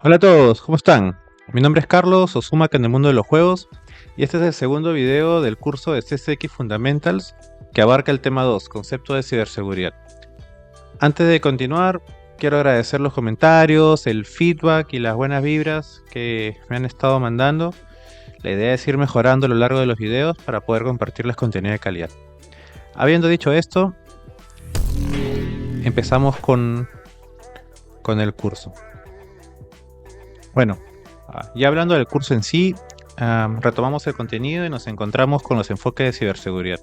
Hola a todos, ¿cómo están? Mi nombre es Carlos Osumaka en el mundo de los juegos y este es el segundo video del curso de CCX Fundamentals que abarca el tema 2, concepto de ciberseguridad. Antes de continuar, quiero agradecer los comentarios, el feedback y las buenas vibras que me han estado mandando. La idea es ir mejorando a lo largo de los videos para poder compartirles contenido de calidad. Habiendo dicho esto, empezamos con el curso. Bueno, ya hablando del curso en sí, retomamos el contenido y nos encontramos con los enfoques de ciberseguridad.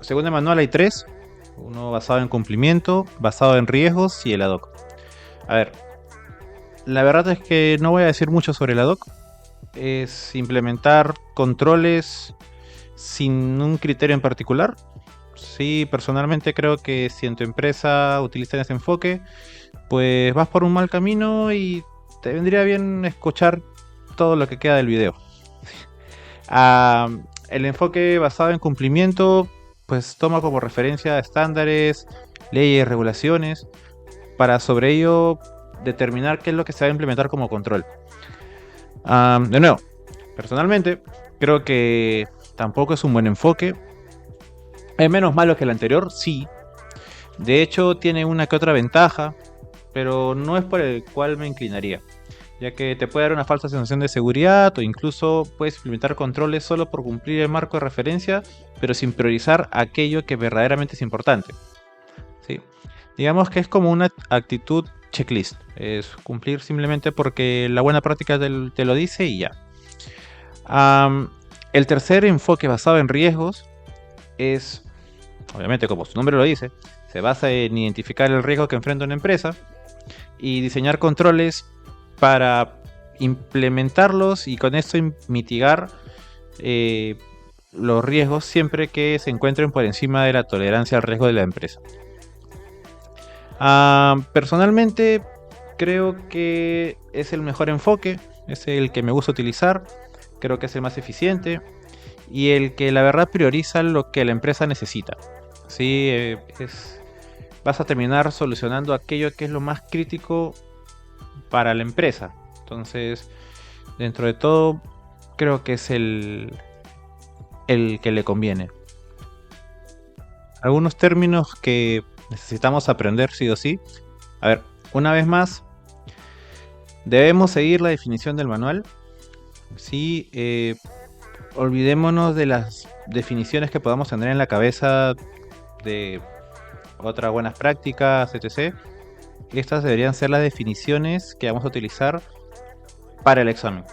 Según el manual hay tres, uno basado en cumplimiento, basado en riesgos y el ad hoc. A ver, la verdad es que no voy a decir mucho sobre el ad hoc, es implementar controles sin un criterio en particular. Sí, personalmente creo que si en tu empresa utilizan ese enfoque, pues vas por un mal camino y te vendría bien escuchar todo lo que queda del video. El enfoque basado en cumplimiento, pues toma como referencia estándares, leyes, regulaciones, para sobre ello determinar qué es lo que se va a implementar como control. De nuevo, personalmente creo que tampoco es un buen enfoque. Es menos malo que el anterior, sí. De hecho, tiene una que otra ventaja, pero no es por el cual me inclinaría, ya que te puede dar una falsa sensación de seguridad o incluso puedes implementar controles solo por cumplir el marco de referencia, pero sin priorizar aquello que verdaderamente es importante. ¿Sí? Digamos que es como una actitud checklist, es cumplir simplemente porque la buena práctica te lo dice y ya. El tercer enfoque basado en riesgos es, obviamente como su nombre lo dice, se basa en identificar el riesgo que enfrenta una empresa y diseñar controles para implementarlos y con esto mitigar los riesgos siempre que se encuentren por encima de la tolerancia al riesgo de la empresa. Personalmente creo que es el mejor enfoque, es el que me gusta utilizar, creo que es el más eficiente y el que la verdad prioriza lo que la empresa necesita. Sí, vas a terminar solucionando aquello que es lo más crítico para la empresa. Entonces, dentro de todo, creo que es el que le conviene. Algunos términos que necesitamos aprender sí o sí. A ver, una vez más, debemos seguir la definición del manual. Sí, olvidémonos de las definiciones que podamos tener en la cabeza de otras buenas prácticas, etc. Estas deberían ser las definiciones que vamos a utilizar para el examen.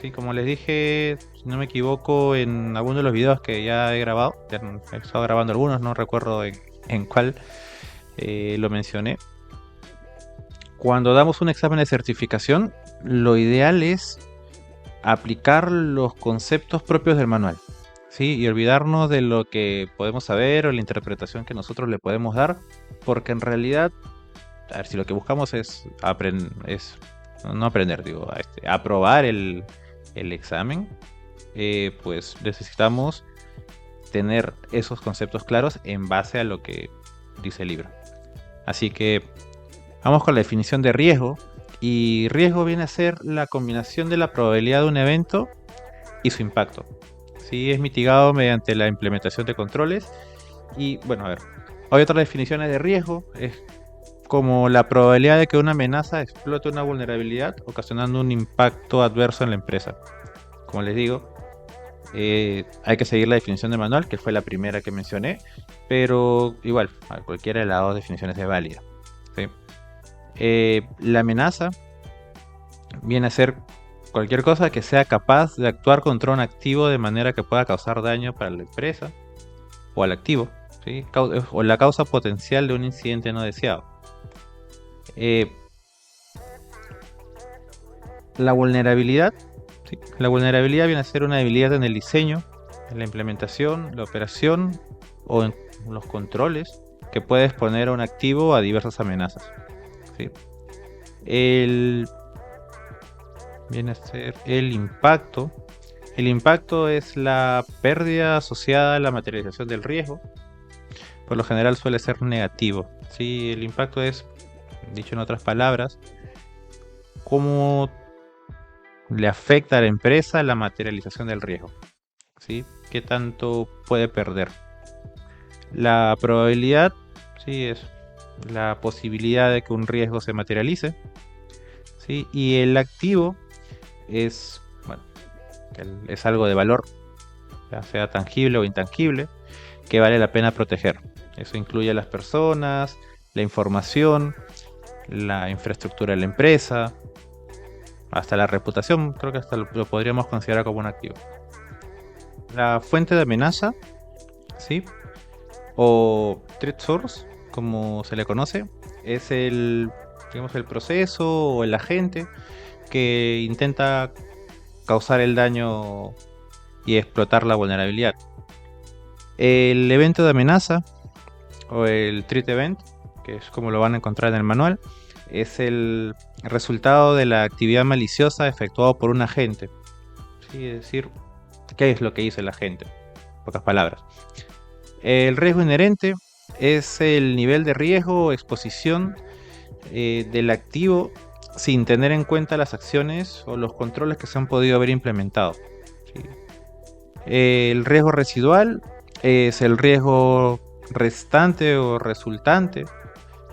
Sí, como les dije, si no me equivoco, en algunos de los videos que ya he grabado, he estado grabando algunos, no recuerdo en cuál lo mencioné. Cuando damos un examen de certificación, lo ideal es aplicar los conceptos propios del manual, ¿sí? Y olvidarnos de lo que podemos saber o la interpretación que nosotros le podemos dar, porque en realidad, a ver, si lo que buscamos es aprobar el examen, pues necesitamos tener esos conceptos claros en base a lo que dice el libro. Así que vamos con la definición de riesgo. Y riesgo viene a ser la combinación de la probabilidad de un evento y su impacto. ¿Sí? Es mitigado mediante la implementación de controles. Y bueno, a ver, hay otras definiciones de riesgo. Es como la probabilidad de que una amenaza explote una vulnerabilidad, ocasionando un impacto adverso en la empresa. Como les digo, hay que seguir la definición del manual, que fue la primera que mencioné, pero igual, a cualquiera de las dos definiciones es válida. ¿Sí? La amenaza viene a ser cualquier cosa que sea capaz de actuar contra un activo de manera que pueda causar daño para la empresa o al activo, ¿sí? O la causa potencial de un incidente no deseado. La vulnerabilidad, ¿sí? La vulnerabilidad viene a ser una debilidad en el diseño, en la implementación, la operación o en los controles que puede exponer a un activo a diversas amenazas, ¿sí? Viene a ser el impacto. El impacto es la pérdida asociada a la materialización del riesgo. Por lo general suele ser negativo. ¿Sí? El impacto es, dicho en otras palabras, cómo le afecta a la empresa la materialización del riesgo, ¿sí? ¿Qué tanto puede perder? La probabilidad, sí, es la posibilidad de que un riesgo se materialice, ¿sí? Y el activo es, bueno, es algo de valor, ya sea tangible o intangible, que vale la pena proteger. Eso incluye a las personas, la información, la infraestructura de la empresa, hasta la reputación. Creo que hasta lo podríamos considerar como un activo. La fuente de amenaza, ¿sí? O threat source, como se le conoce, es digamos, el proceso o el agente que intenta causar el daño y explotar la vulnerabilidad. El evento de amenaza o el threat event, que es como lo van a encontrar en el manual, es el resultado de la actividad maliciosa efectuada por un agente. ¿Sí? Es decir, ¿qué es lo que hizo el agente? En pocas palabras. El riesgo inherente es el nivel de riesgo o exposición del activo sin tener en cuenta las acciones o los controles que se han podido haber implementado. ¿Sí? El riesgo residual es el riesgo restante o resultante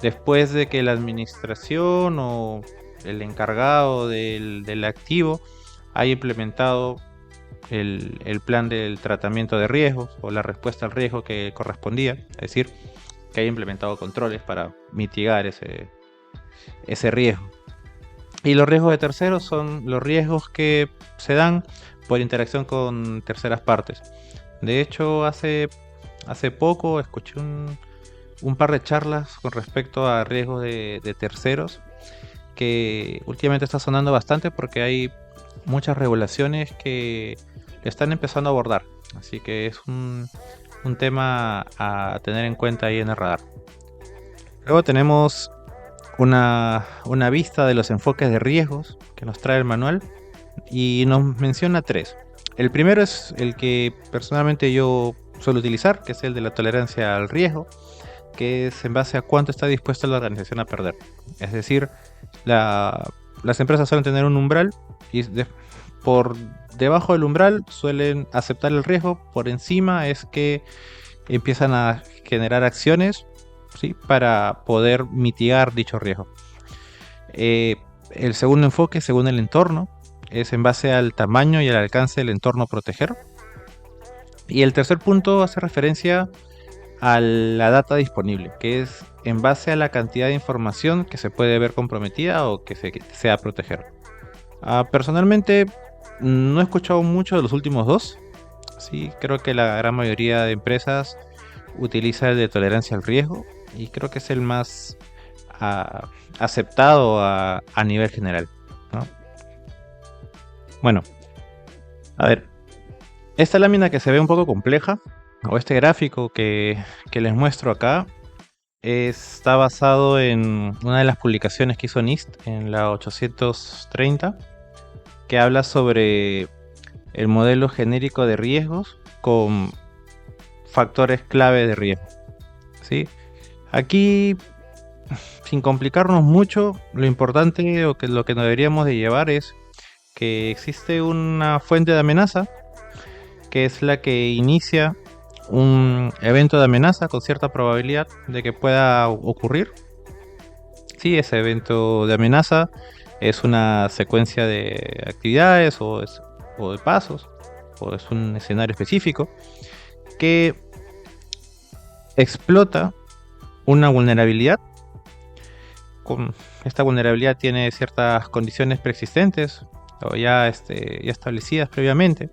después de que la administración o el encargado del activo haya implementado el plan del tratamiento de riesgos o la respuesta al riesgo que correspondía, es decir, que haya implementado controles para mitigar ese riesgo. Y los riesgos de terceros son los riesgos que se dan por interacción con terceras partes. De hecho, hace poco escuché un par de charlas con respecto a riesgos de terceros que últimamente está sonando bastante porque hay muchas regulaciones que le están empezando a abordar. Así que es un tema a tener en cuenta ahí en el radar. Luego tenemos una vista de los enfoques de riesgos que nos trae el manual y nos menciona 3. El primero es el que personalmente yo suelo utilizar, que es el de la tolerancia al riesgo, que es en base a cuánto está dispuesta la organización a perder. Es decir, las empresas suelen tener un umbral y por debajo del umbral suelen aceptar el riesgo, por encima es que empiezan a generar acciones, ¿sí?, para poder mitigar dicho riesgo. El segundo enfoque, según el entorno, es en base al tamaño y al alcance del entorno a proteger. Y el tercer punto hace referencia a la data disponible, que es en base a la cantidad de información que se puede ver comprometida o que se desea proteger. Personalmente no he escuchado mucho de los últimos dos. Sí, creo que la gran mayoría de empresas utiliza el de tolerancia al riesgo y creo que es el más aceptado a nivel general, ¿no? Bueno, a ver, esta lámina que se ve un poco compleja, o este gráfico que les muestro acá, está basado en una de las publicaciones que hizo NIST en la 830, que habla sobre el modelo genérico de riesgos con factores clave de riesgo, ¿sí? Aquí, sin complicarnos mucho, lo importante o que lo que nos deberíamos de llevar es que existe una fuente de amenaza que es la que inicia un evento de amenaza con cierta probabilidad de que pueda ocurrir. Sí, ese evento de amenaza es una secuencia de actividades o de pasos, o es un escenario específico que explota una vulnerabilidad. Esta vulnerabilidad tiene ciertas condiciones preexistentes o ya establecidas previamente,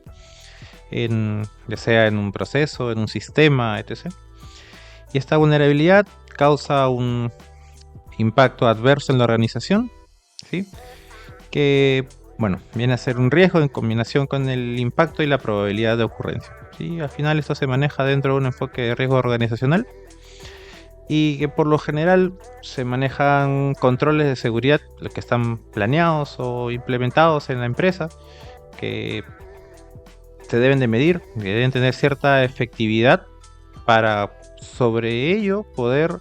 ya sea en un proceso, en un sistema, etc. Y esta vulnerabilidad causa un impacto adverso en la organización, ¿sí?, que, bueno, viene a ser un riesgo en combinación con el impacto y la probabilidad de ocurrencia, ¿sí? Al final esto se maneja dentro de un enfoque de riesgo organizacional y que por lo general se manejan controles de seguridad que están planeados o implementados en la empresa, que se deben de medir, que deben tener cierta efectividad para sobre ello poder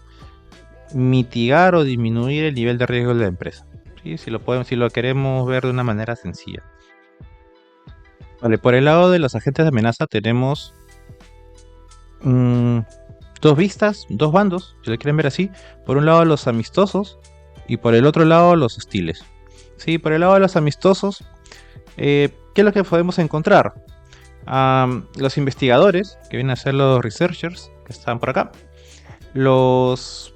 mitigar o disminuir el nivel de riesgo de la empresa, ¿sí? Si lo queremos ver de una manera sencilla. Vale, por el lado de los agentes de amenaza tenemos mm, dos vistas, dos bandos, si lo quieren ver así. Por un lado los amistosos y por el otro lado los hostiles. Sí, por el lado de los amistosos, ¿qué es lo que podemos encontrar? Los investigadores, que vienen a ser los researchers, que están por acá. Los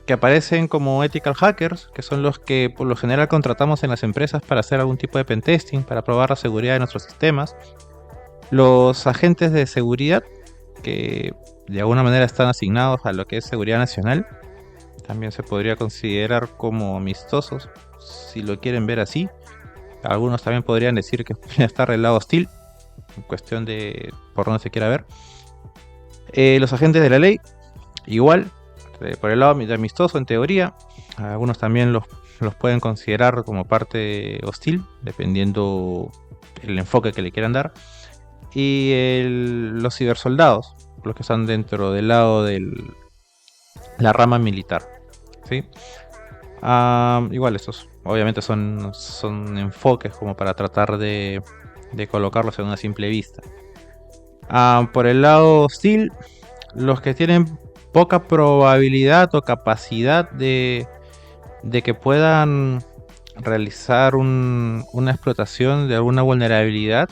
que aparecen como ethical hackers, que son los que por lo general contratamos en las empresas para hacer algún tipo de pentesting, para probar la seguridad de nuestros sistemas. Los agentes de seguridad, que de alguna manera están asignados a lo que es seguridad nacional, también se podría considerar como amistosos, si lo quieren ver así. Algunos también podrían decir que está del lado hostil, en cuestión de por dónde se quiera ver. Los agentes de la ley, igual, por el lado de amistoso en teoría. Algunos también los pueden considerar como parte hostil, dependiendo el enfoque que le quieran dar. Y los cibersoldados, los que están dentro del lado de la rama militar, ¿sí? Igual estos obviamente son enfoques como para tratar de colocarlos en una simple vista. Por el lado hostil, los que tienen poca probabilidad o capacidad de que puedan realizar una explotación de alguna vulnerabilidad,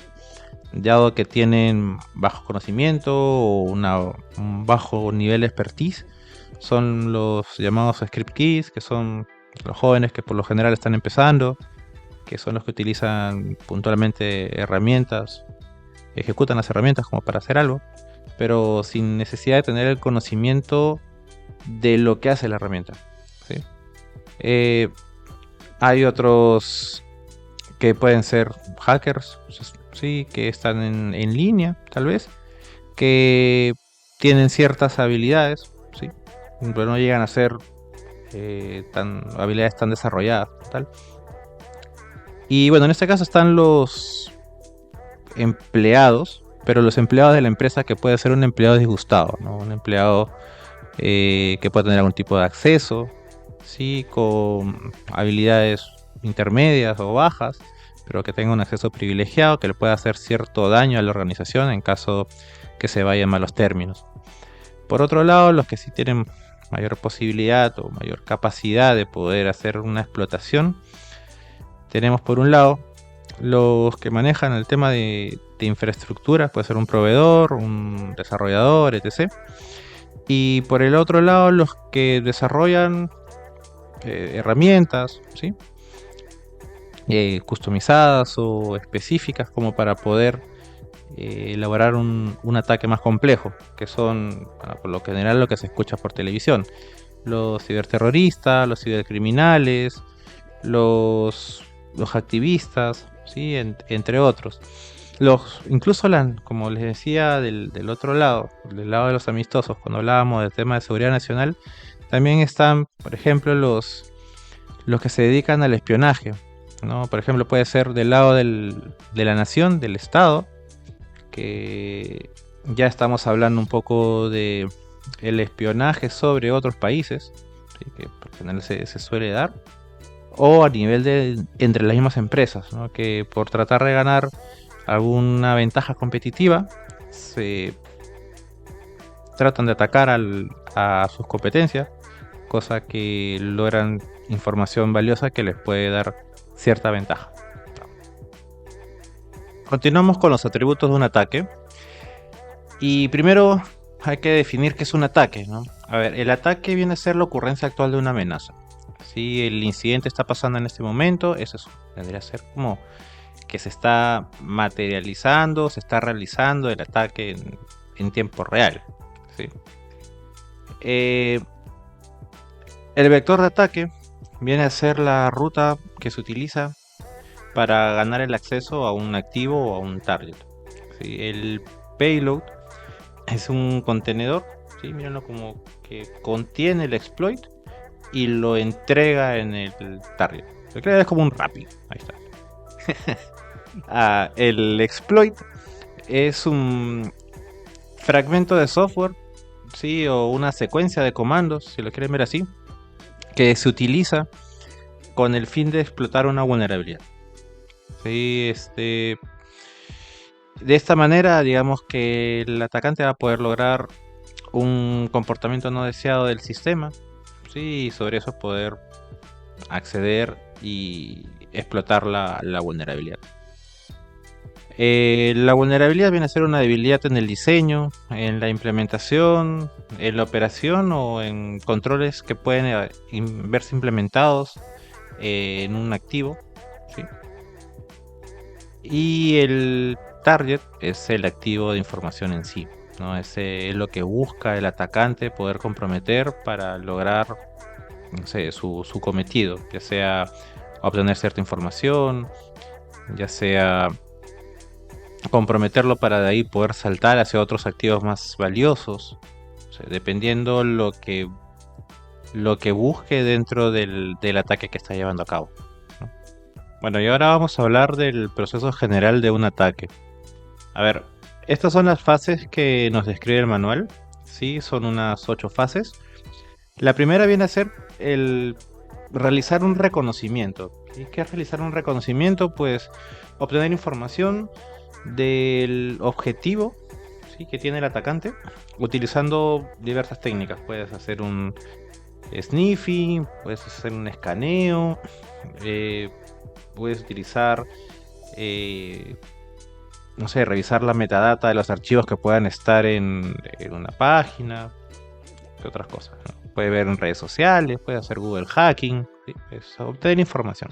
dado que tienen bajo conocimiento o un bajo nivel de expertise, son los llamados script keys, que son los jóvenes que por lo general están empezando, que son los que utilizan puntualmente herramientas, ejecutan las herramientas como para hacer algo, pero sin necesidad de tener el conocimiento de lo que hace la herramienta, ¿sí? Hay otros que pueden ser hackers, sí, que están en línea, tal vez, que tienen ciertas habilidades, ¿sí? Pero no llegan a ser habilidades tan desarrolladas, tal. Y bueno, en este caso están los empleados, pero los empleados de la empresa, que puede ser un empleado disgustado, ¿no? Un empleado que puede tener algún tipo de acceso, ¿sí? Con habilidades intermedias o bajas, pero que tenga un acceso privilegiado, que le pueda hacer cierto daño a la organización en caso que se vaya en malos términos. Por otro lado, los que sí tienen mayor posibilidad o mayor capacidad de poder hacer una explotación, tenemos por un lado los que manejan el tema de infraestructura, puede ser un proveedor, un desarrollador, etc. Y por el otro lado, los que desarrollan herramientas, ¿sí? Customizadas o específicas como para poder elaborar un ataque más complejo, que son por lo general lo que se escucha por televisión: los ciberterroristas, los cibercriminales, los activistas, ¿sí? Entre otros. Incluso como les decía, del otro lado, del lado de los amistosos, cuando hablábamos del tema de seguridad nacional, también están, por ejemplo, los que se dedican al espionaje, ¿no? Por ejemplo, puede ser del lado de la nación, del Estado, que ya estamos hablando un poco de el espionaje sobre otros países, ¿sí? Que por general se suele dar, o a nivel de entre las mismas empresas, ¿no? Que por tratar de ganar alguna ventaja competitiva se tratan de atacar a sus competencias, cosa que logran información valiosa que les puede dar cierta ventaja. Continuamos con los atributos de un ataque. Y primero hay que definir qué es un ataque, ¿no? A ver, el ataque viene a ser la ocurrencia actual de una amenaza. Si el incidente está pasando en este momento, eso vendría a ser como que se está materializando, se está realizando el ataque en tiempo real, ¿sí? El vector de ataque viene a ser la ruta que se utiliza para ganar el acceso a un activo o a un target, ¿sí? El payload es un contenedor, ¿sí? Mírenlo como que contiene el exploit y lo entrega en el target. Es como un Rappi, ahí está. El exploit es un fragmento de software, ¿sí? O una secuencia de comandos, si lo quieren ver así, que se utiliza con el fin de explotar una vulnerabilidad. Sí, de esta manera, digamos que el atacante va a poder lograr un comportamiento no deseado del sistema, sí, y sobre eso poder acceder y explotar la vulnerabilidad. La vulnerabilidad viene a ser una debilidad en el diseño, en la implementación, en la operación o en controles que pueden verse implementados en un activo, ¿sí? Y el target es el activo de información en sí, ¿no? Ese es lo que busca el atacante poder comprometer para lograr, no sé, su cometido, ya sea obtener cierta información, ya sea comprometerlo para de ahí poder saltar hacia otros activos más valiosos, o sea, dependiendo lo que busque dentro del ataque que está llevando a cabo, ¿no? Bueno, y ahora vamos a hablar del proceso general de un ataque. A ver, estas son las fases que nos describe el manual. Sí, son unas 8 fases. La primera viene a ser el realizar un reconocimiento. ¿Y qué es realizar un reconocimiento? Pues obtener información del objetivo, ¿sí?, que tiene el atacante, utilizando diversas técnicas. Puedes hacer un sniffing, puedes hacer un escaneo, puedes utilizar, no sé, revisar la metadata de los archivos que puedan estar en una página, y otras cosas, ¿no? Puede ver en redes sociales, puede hacer Google hacking, ¿sí? Es obtener información.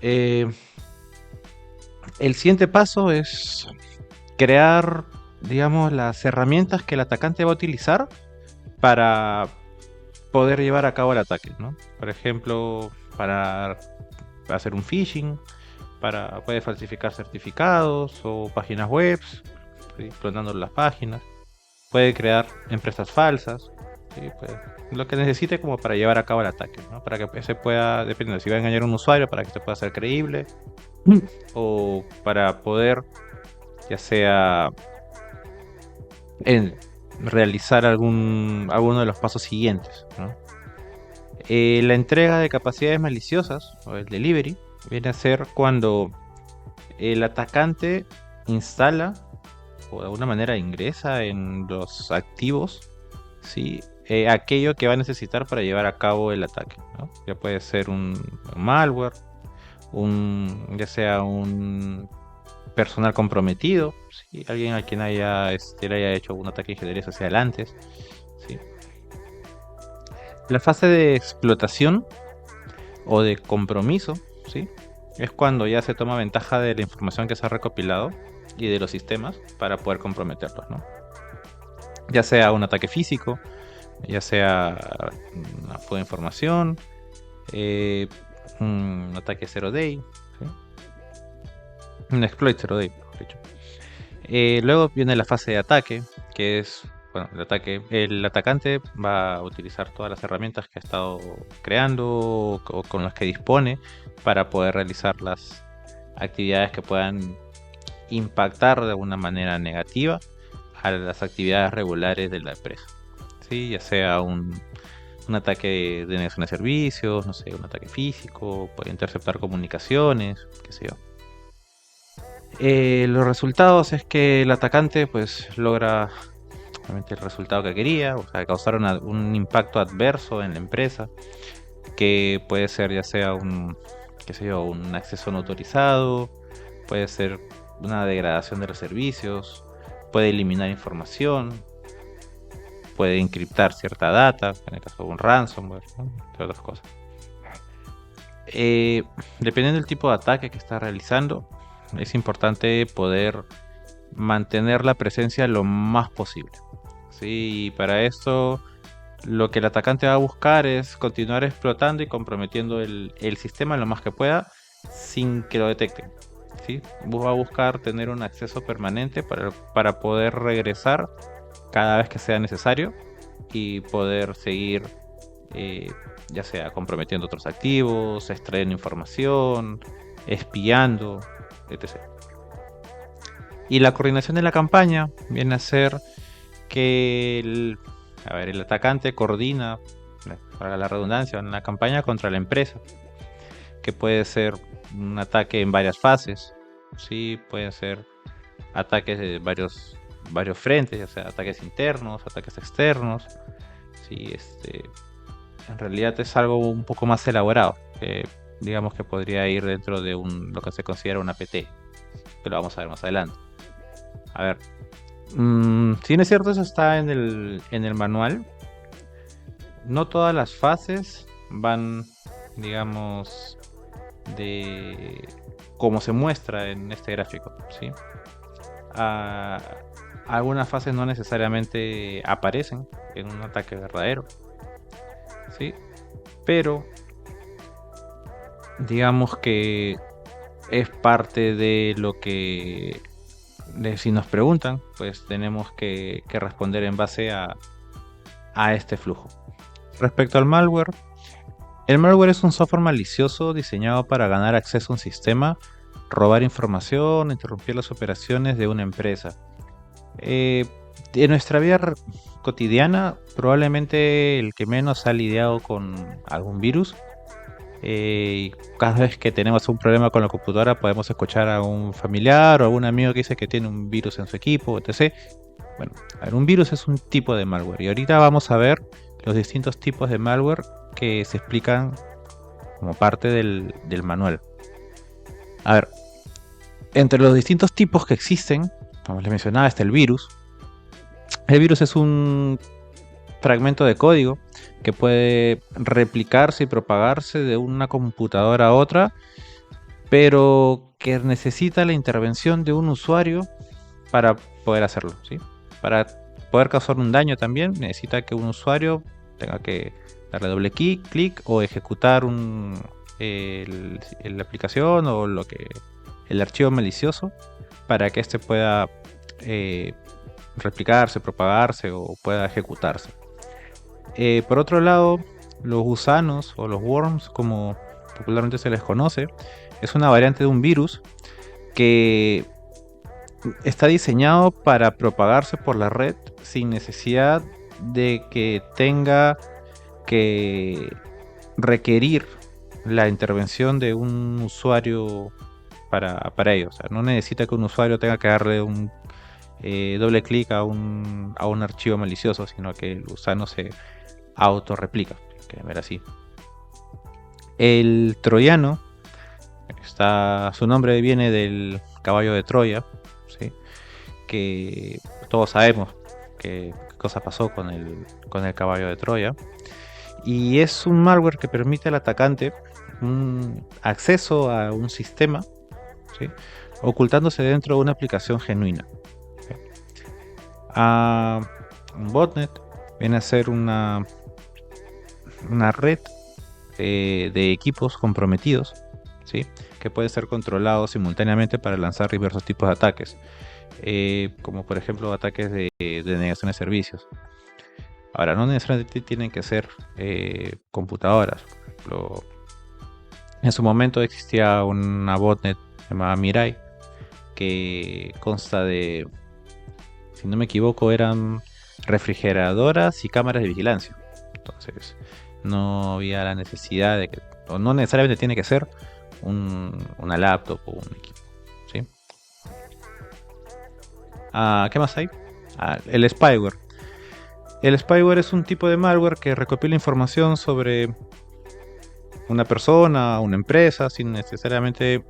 El siguiente paso es crear, digamos, las herramientas que el atacante va a utilizar para poder llevar a cabo el ataque, ¿no? Por ejemplo, para hacer un phishing, puede falsificar certificados o páginas web, ¿sí?, clonando las páginas. Puede crear empresas falsas, ¿sí? Lo que necesite como para llevar a cabo el ataque, ¿no? Para que se pueda, dependiendo si va a engañar a un usuario, para que se pueda hacer creíble, o para poder, ya sea realizar alguno de los pasos siguientes, ¿no? La entrega de capacidades maliciosas, o el delivery, viene a ser cuando el atacante instala o de alguna manera ingresa en los activos, ¿sí?, aquello que va a necesitar para llevar a cabo el ataque, ¿no? Ya puede ser un malware, ya sea un personal comprometido, ¿sí?, alguien a quien le haya hecho un ataque de ingeniería social antes, ¿sí? La fase de explotación o de compromiso, ¿sí?, es cuando ya se toma ventaja de la información que se ha recopilado y de los sistemas para poder comprometerlos, ¿no? Ya sea un ataque físico, ya sea una fuga de información, un ataque zero day, ¿sí?, un exploit zero day, mejor dicho. Luego viene la fase de ataque, que es, bueno, el atacante va a utilizar todas las herramientas que ha estado creando o con las que dispone para poder realizar las actividades que puedan impactar de alguna manera negativa a las actividades regulares de la empresa, ¿sí? Ya sea un ataque de negación de servicios, no sé, un ataque físico, puede interceptar comunicaciones, qué sé yo. Los resultados es que el atacante pues logra obviamente el resultado que quería, o sea, causar un impacto adverso en la empresa, que puede ser ya sea qué sé yo, un acceso no autorizado, puede ser una degradación de los servicios, puede eliminar información, puede encriptar cierta data, en el caso de un ransomware, ¿no?, entre otras cosas. Dependiendo del tipo de ataque que está realizando, es importante poder mantener la presencia lo más posible, ¿sí? Y para esto lo que el atacante va a buscar es continuar explotando y comprometiendo el sistema lo más que pueda sin que lo detecten, ¿sí? Va a buscar tener un acceso permanente para poder regresar cada vez que sea necesario y poder seguir, ya sea comprometiendo otros activos, extrayendo información, espiando, etc. Y la coordinación de la campaña viene a ser que el atacante coordina para la redundancia, una campaña contra la empresa, que puede ser un ataque en varias fases, sí, pueden ser ataques de varios frentes, ya sea ataques internos, ataques externos, sí, en realidad es algo un poco más elaborado, que digamos que podría ir dentro de lo que se considera un APT, que lo vamos a ver más adelante. A ver, si bien es cierto, eso está en el manual. No todas las fases van, digamos, de como se muestra en este gráfico, ¿sí? Ah, algunas fases no necesariamente aparecen en un ataque verdadero, ¿sí? Pero digamos que es parte de lo que, si nos preguntan, pues tenemos que responder en base a este flujo. Respecto al malware, el malware es un software malicioso diseñado para ganar acceso a un sistema, robar información, interrumpir las operaciones de una empresa. En nuestra vida cotidiana, probablemente el que menos ha lidiado con algún virus. Cada vez que tenemos un problema con la computadora podemos escuchar a un familiar o a un amigo que dice que tiene un virus en su equipo, etc. Bueno, a ver, un virus es un tipo de malware y ahorita vamos a ver los distintos tipos de malware que se explican como parte del manual. A ver, entre los distintos tipos que existen, como les mencionaba, está el virus. El virus es un fragmento de código que puede replicarse y propagarse de una computadora a otra, pero que necesita la intervención de un usuario para poder hacerlo, ¿sí? Para poder causar un daño también necesita que un usuario tenga que darle doble clic o ejecutar la aplicación o el archivo malicioso para que éste pueda replicarse, propagarse o pueda ejecutarse. Por otro lado, los gusanos o los worms, como popularmente se les conoce, es una variante de un virus que está diseñado para propagarse por la red sin necesidad de que tenga que requerir la intervención de un usuario para ello. O sea, no necesita que un usuario tenga que darle un doble clic a un archivo malicioso, sino que el gusano se autorreplica. Quieren ver así. El troyano, su nombre viene del caballo de Troya, ¿sí? Que todos sabemos qué cosa pasó con el caballo de Troya. Y es un malware que permite al atacante un acceso a un sistema, ¿sí? Ocultándose dentro de una aplicación genuina. ¿Sí? Un botnet viene a ser una red de equipos comprometidos, ¿sí? Que pueden ser controlados simultáneamente para lanzar diversos tipos de ataques, como por ejemplo ataques de negación de servicios. Ahora, no necesariamente tienen que ser computadoras. Por ejemplo, en su momento existía una botnet llamada Mirai, que consta de, si no me equivoco, eran refrigeradoras y cámaras de vigilancia. Entonces, no había la necesidad de que, o no necesariamente tiene que ser una laptop o un equipo, ¿sí? ¿Qué más hay? El spyware. El spyware es un tipo de malware que recopila información sobre una persona, una empresa, sin necesariamente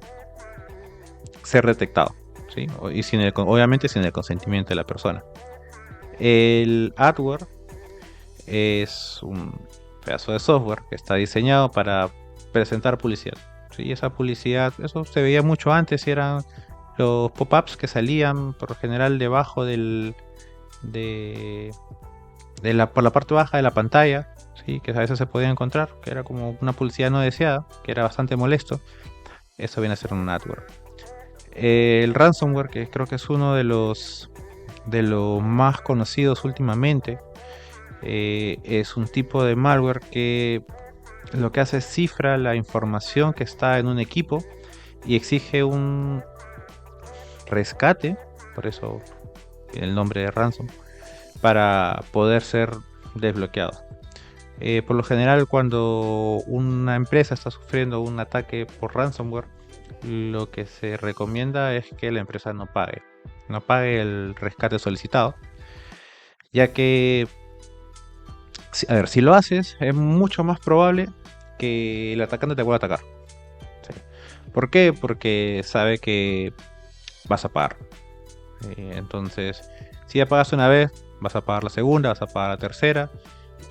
ser detectado, ¿sí? Y obviamente sin el consentimiento de la persona. El adware es un pedazo de software que está diseñado para presentar publicidad, ¿sí? Esa publicidad, eso se veía mucho antes, y eran los pop-ups que salían por lo general debajo por la parte baja de la pantalla, ¿sí? Que a veces se podía encontrar, que era como una publicidad no deseada, que era bastante molesto. Eso viene a ser un adware. El ransomware, que creo que es uno de los más conocidos últimamente, es un tipo de malware que lo que hace es cifra la información que está en un equipo y exige un rescate, por eso el nombre de ransom, para poder ser desbloqueado. Por lo general, cuando una empresa está sufriendo un ataque por ransomware, lo que se recomienda es que la empresa no pague el rescate solicitado, ya que, a ver, si lo haces, es mucho más probable que el atacante te vuelva a atacar. ¿Sí? ¿Por qué? Porque sabe que vas a pagar. Entonces, si ya pagas una vez, vas a pagar la segunda, vas a pagar la tercera,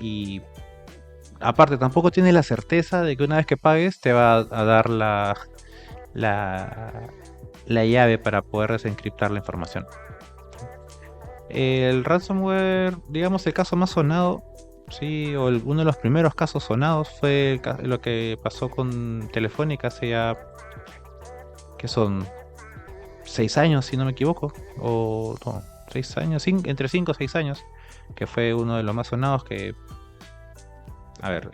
y aparte tampoco tienes la certeza de que una vez que pagues te va a dar la, la llave para poder desencriptar la información. El ransomware, digamos, el caso más sonado, sí, o uno de los primeros casos sonados fue lo que pasó con Telefónica hace ya, que son 6 años, si no me equivoco, o no, 6 años, entre 5 o 6 años, que fue uno de los más sonados que, a ver,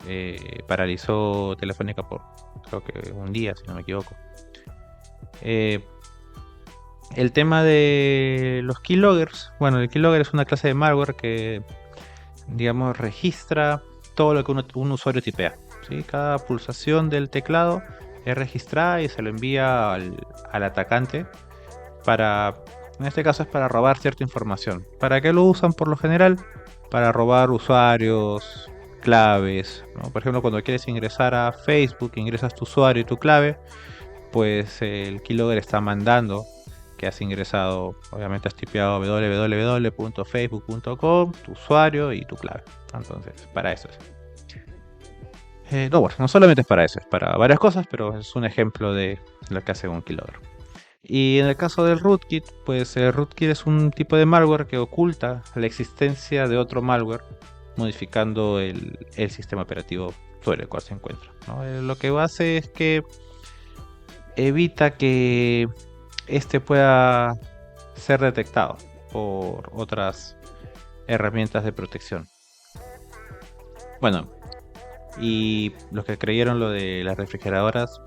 paralizó Telefónica por creo que un día, si no me equivoco. El tema de los keyloggers, bueno, el keylogger es una clase de malware que, digamos, registra todo lo que un usuario tipea, ¿sí? Cada pulsación del teclado es registrada y se lo envía al atacante para, en este caso es para robar cierta información. ¿Para qué lo usan por lo general? Para robar usuarios, claves, ¿no? Por ejemplo, cuando quieres ingresar a Facebook, ingresas tu usuario y tu clave, pues el keylogger está mandando que has ingresado, obviamente has tipeado www.facebook.com, tu usuario y tu clave. Entonces, para eso es. No, bueno, no solamente es para eso, es para varias cosas, pero es un ejemplo de lo que hace un keylogger. Y en el caso del rootkit, pues el rootkit es un tipo de malware que oculta la existencia de otro malware, modificando el sistema operativo sobre el cual se encuentra, ¿no? Lo que hace es que evita que este pueda ser detectado por otras herramientas de protección. Bueno, y los que creyeron lo de las refrigeradoras,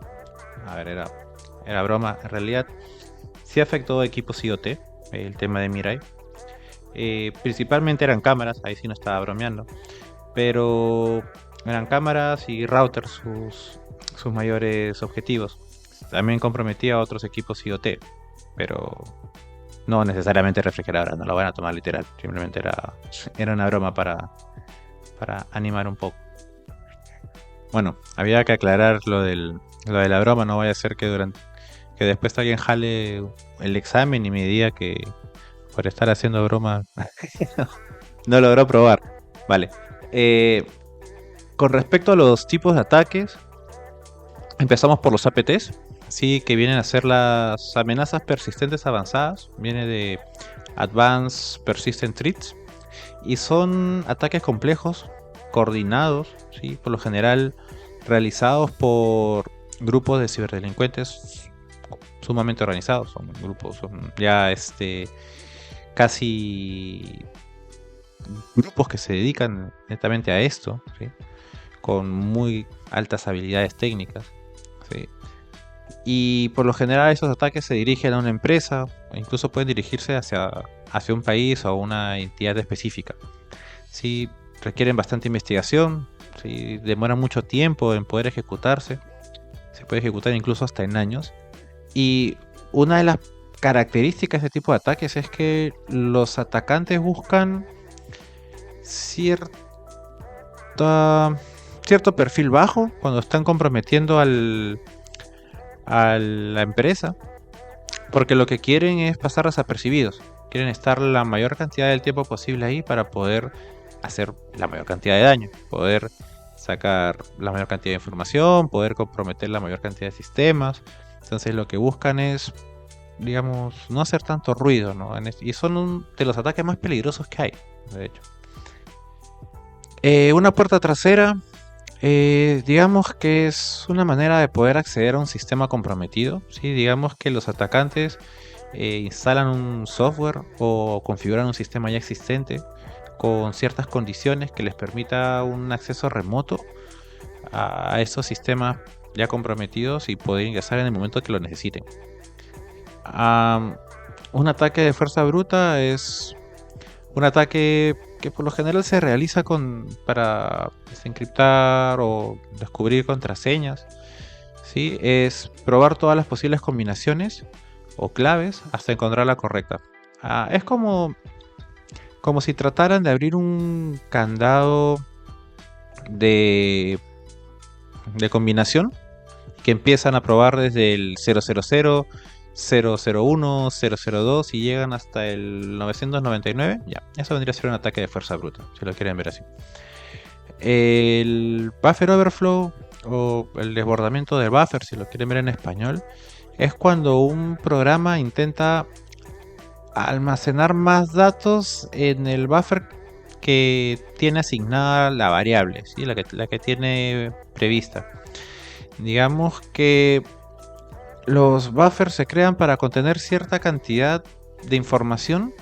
a ver, era broma. En realidad sí afectó a equipos IoT, el tema de Mirai. Principalmente eran cámaras, ahí sí no estaba bromeando, pero eran cámaras y routers sus mayores objetivos. También comprometía a otros equipos IoT, pero no necesariamente refrigeradora, no lo van a tomar literal, simplemente era una broma para animar un poco. Bueno, había que aclarar lo de la broma, no vaya a ser que después alguien jale el examen y me diga que por estar haciendo broma no logró probar. Vale. Con respecto a los tipos de ataques, empezamos por los APTs, sí, que vienen a ser las amenazas persistentes avanzadas. Viene de Advanced Persistent Threats y son ataques complejos, coordinados, ¿sí? Por lo general realizados por grupos de ciberdelincuentes sumamente organizados. Son grupos, ya casi grupos que se dedican netamente a esto, ¿sí? Con muy altas habilidades técnicas, ¿sí? Y por lo general esos ataques se dirigen a una empresa, o incluso pueden dirigirse hacia un país o a una entidad específica. Sí, requieren bastante investigación, sí, demoran mucho tiempo en poder ejecutarse, se puede ejecutar incluso hasta en años. Y una de las características de este tipo de ataques es que los atacantes buscan cierto perfil bajo cuando están comprometiendo a la empresa, porque lo que quieren es pasar desapercibidos, quieren estar la mayor cantidad del tiempo posible ahí para poder hacer la mayor cantidad de daño, poder sacar la mayor cantidad de información, poder comprometer la mayor cantidad de sistemas. Entonces lo que buscan es, digamos, no hacer tanto ruido, ¿no? Y son de los ataques más peligrosos que hay, de hecho. Una puerta trasera, digamos que es una manera de poder acceder a un sistema comprometido, ¿sí? Digamos que los atacantes instalan un software o configuran un sistema ya existente con ciertas condiciones que les permita un acceso remoto a esos sistemas ya comprometidos y poder ingresar en el momento que lo necesiten. Un ataque de fuerza bruta es un ataque que por lo general se realiza para desencriptar o descubrir contraseñas, ¿sí? Es probar todas las posibles combinaciones o claves hasta encontrar la correcta. Es como si trataran de abrir un candado de, de combinación que empiezan a probar desde el 000, 001, 002 y llegan hasta el 999. Ya, eso vendría a ser un ataque de fuerza bruta, si lo quieren ver así. El buffer overflow o el desbordamiento del buffer, si lo quieren ver en español, es cuando un programa intenta almacenar más datos en el buffer que tiene asignada la variable, ¿sí? la que tiene prevista. Digamos que los buffers se crean para contener cierta cantidad de información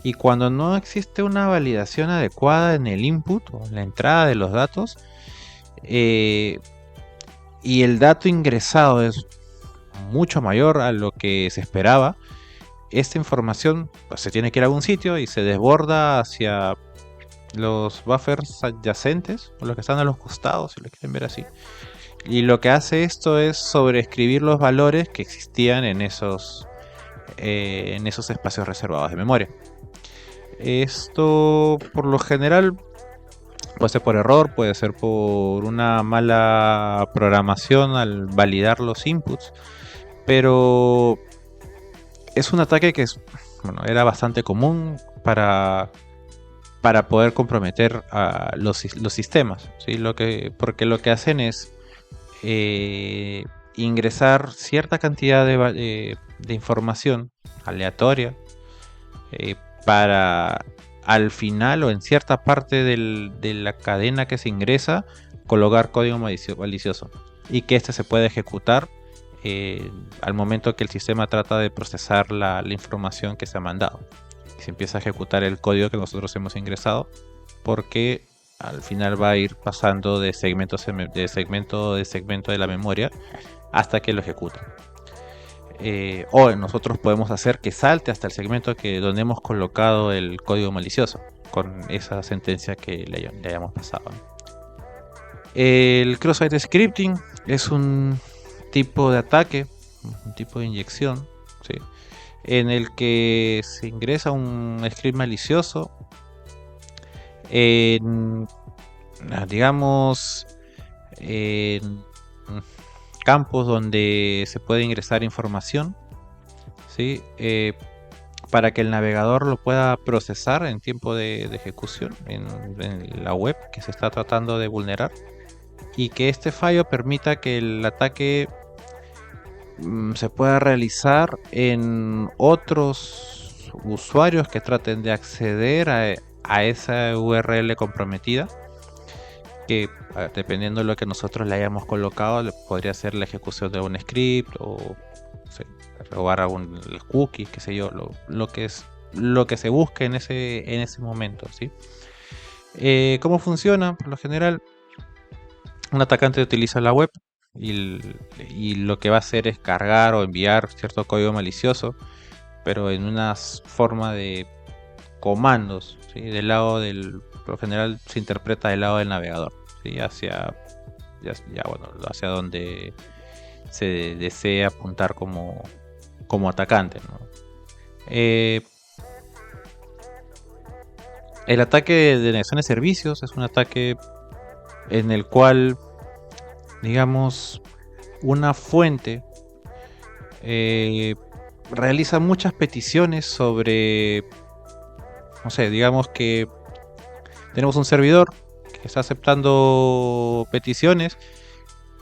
y cuando no existe una validación adecuada en el input o en la entrada de los datos y el dato ingresado es mucho mayor a lo que se esperaba, esta información pues, se tiene que ir a algún sitio y se desborda hacia los buffers adyacentes o los que están a los costados, si lo quieren ver así. Y lo que hace esto es sobreescribir los valores que existían en esos espacios reservados de memoria. Esto por lo general puede ser por error, puede ser por una mala programación al validar los inputs, pero es un ataque que era bastante común para poder comprometer a los sistemas, ¿sí? Porque lo que hacen es ingresar cierta cantidad de información aleatoria para al final o en cierta parte de la cadena que se ingresa colocar código malicioso y que este se puede ejecutar al momento que el sistema trata de procesar la información que se ha mandado. Se empieza a ejecutar el código que nosotros hemos ingresado porque al final va a ir pasando de segmento de la memoria hasta que lo ejecuta. O nosotros podemos hacer que salte hasta el segmento donde hemos colocado el código malicioso con esa sentencia que le hayamos pasado. El cross-site scripting es un tipo de ataque, un tipo de inyección, ¿sí? En el que se ingresa un script malicioso en, digamos, en campos donde se puede ingresar información, ¿sí? Para que el navegador lo pueda procesar en tiempo de ejecución en la web que se está tratando de vulnerar, y que este fallo permita que el ataque se pueda realizar en otros usuarios que traten de acceder a esa URL comprometida, que dependiendo de lo que nosotros le hayamos colocado podría ser la ejecución de un script o robar algún cookie, qué sé yo, lo que se busque en ese momento, ¿sí? ¿Cómo funciona? Por lo general, un atacante utiliza la web y lo que va a hacer es cargar o enviar cierto código malicioso, pero en una forma de comandos, ¿sí? Por lo general se interpreta del lado del navegador, ¿sí? hacia donde se desea apuntar como atacante, ¿no? El ataque de negación de servicios es un ataque en el cual, digamos, una fuente realiza muchas peticiones sobre, no sé, digamos que tenemos un servidor que está aceptando peticiones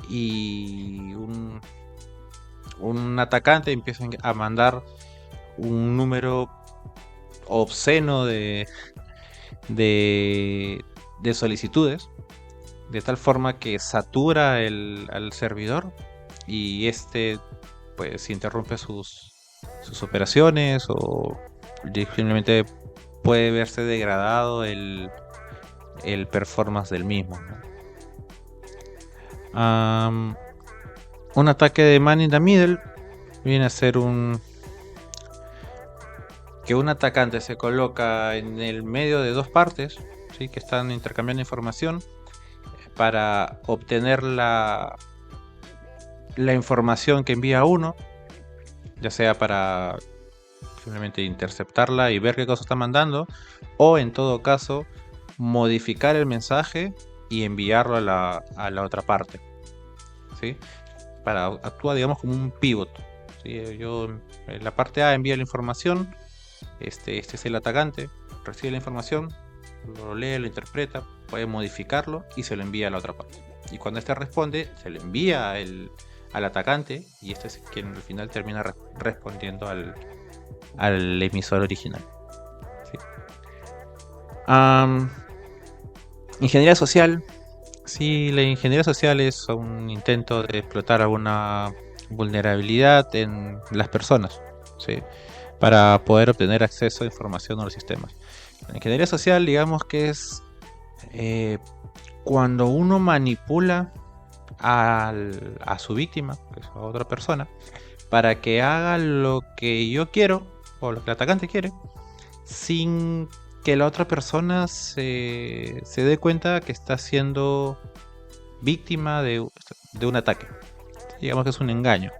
y un atacante empieza a mandar un número obsceno de solicitudes, de tal forma que satura al servidor y este pues interrumpe sus operaciones o simplemente puede verse degradado el performance del mismo, ¿no? Un ataque de man in the middle viene a ser que un atacante se coloca en el medio de dos partes, ¿sí? Que están intercambiando información para obtener la información que envía uno, ya sea para simplemente interceptarla y ver qué cosa está mandando, o en todo caso modificar el mensaje y enviarlo a la otra parte, ¿sí? Actúa, digamos, como un pivot, ¿sí? Yo en la parte A envía la información, este es el atacante, recibe la información, lo lee, lo interpreta, puede modificarlo y se lo envía a la otra parte. Y cuando este responde, se lo envía al atacante y este es quien al final termina respondiendo al emisor original. ¿Sí? Ingeniería social. Sí, la ingeniería social es un intento de explotar alguna vulnerabilidad en las personas, ¿sí? Para poder obtener acceso a información a los sistemas. La ingeniería social, digamos que es cuando uno manipula a su víctima, que es a otra persona, para que haga lo que yo quiero o lo que el atacante quiere, sin que la otra persona se dé cuenta que está siendo víctima de un ataque. Digamos que es un engaño,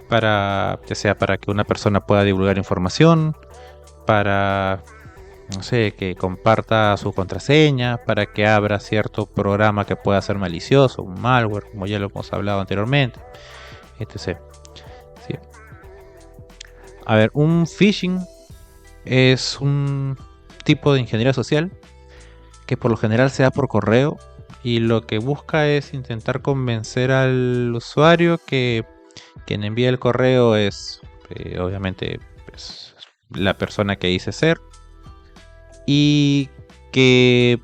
ya sea para que una persona pueda divulgar información, para, no sé, que comparta su contraseña, para que abra cierto programa que pueda ser malicioso, un malware, como ya lo hemos hablado anteriormente, etc. ¿Sí? A ver, un phishing es un tipo de ingeniería social que por lo general se da por correo y lo que busca es intentar convencer al usuario que quien envía el correo es obviamente pues, la persona que dice ser, y que,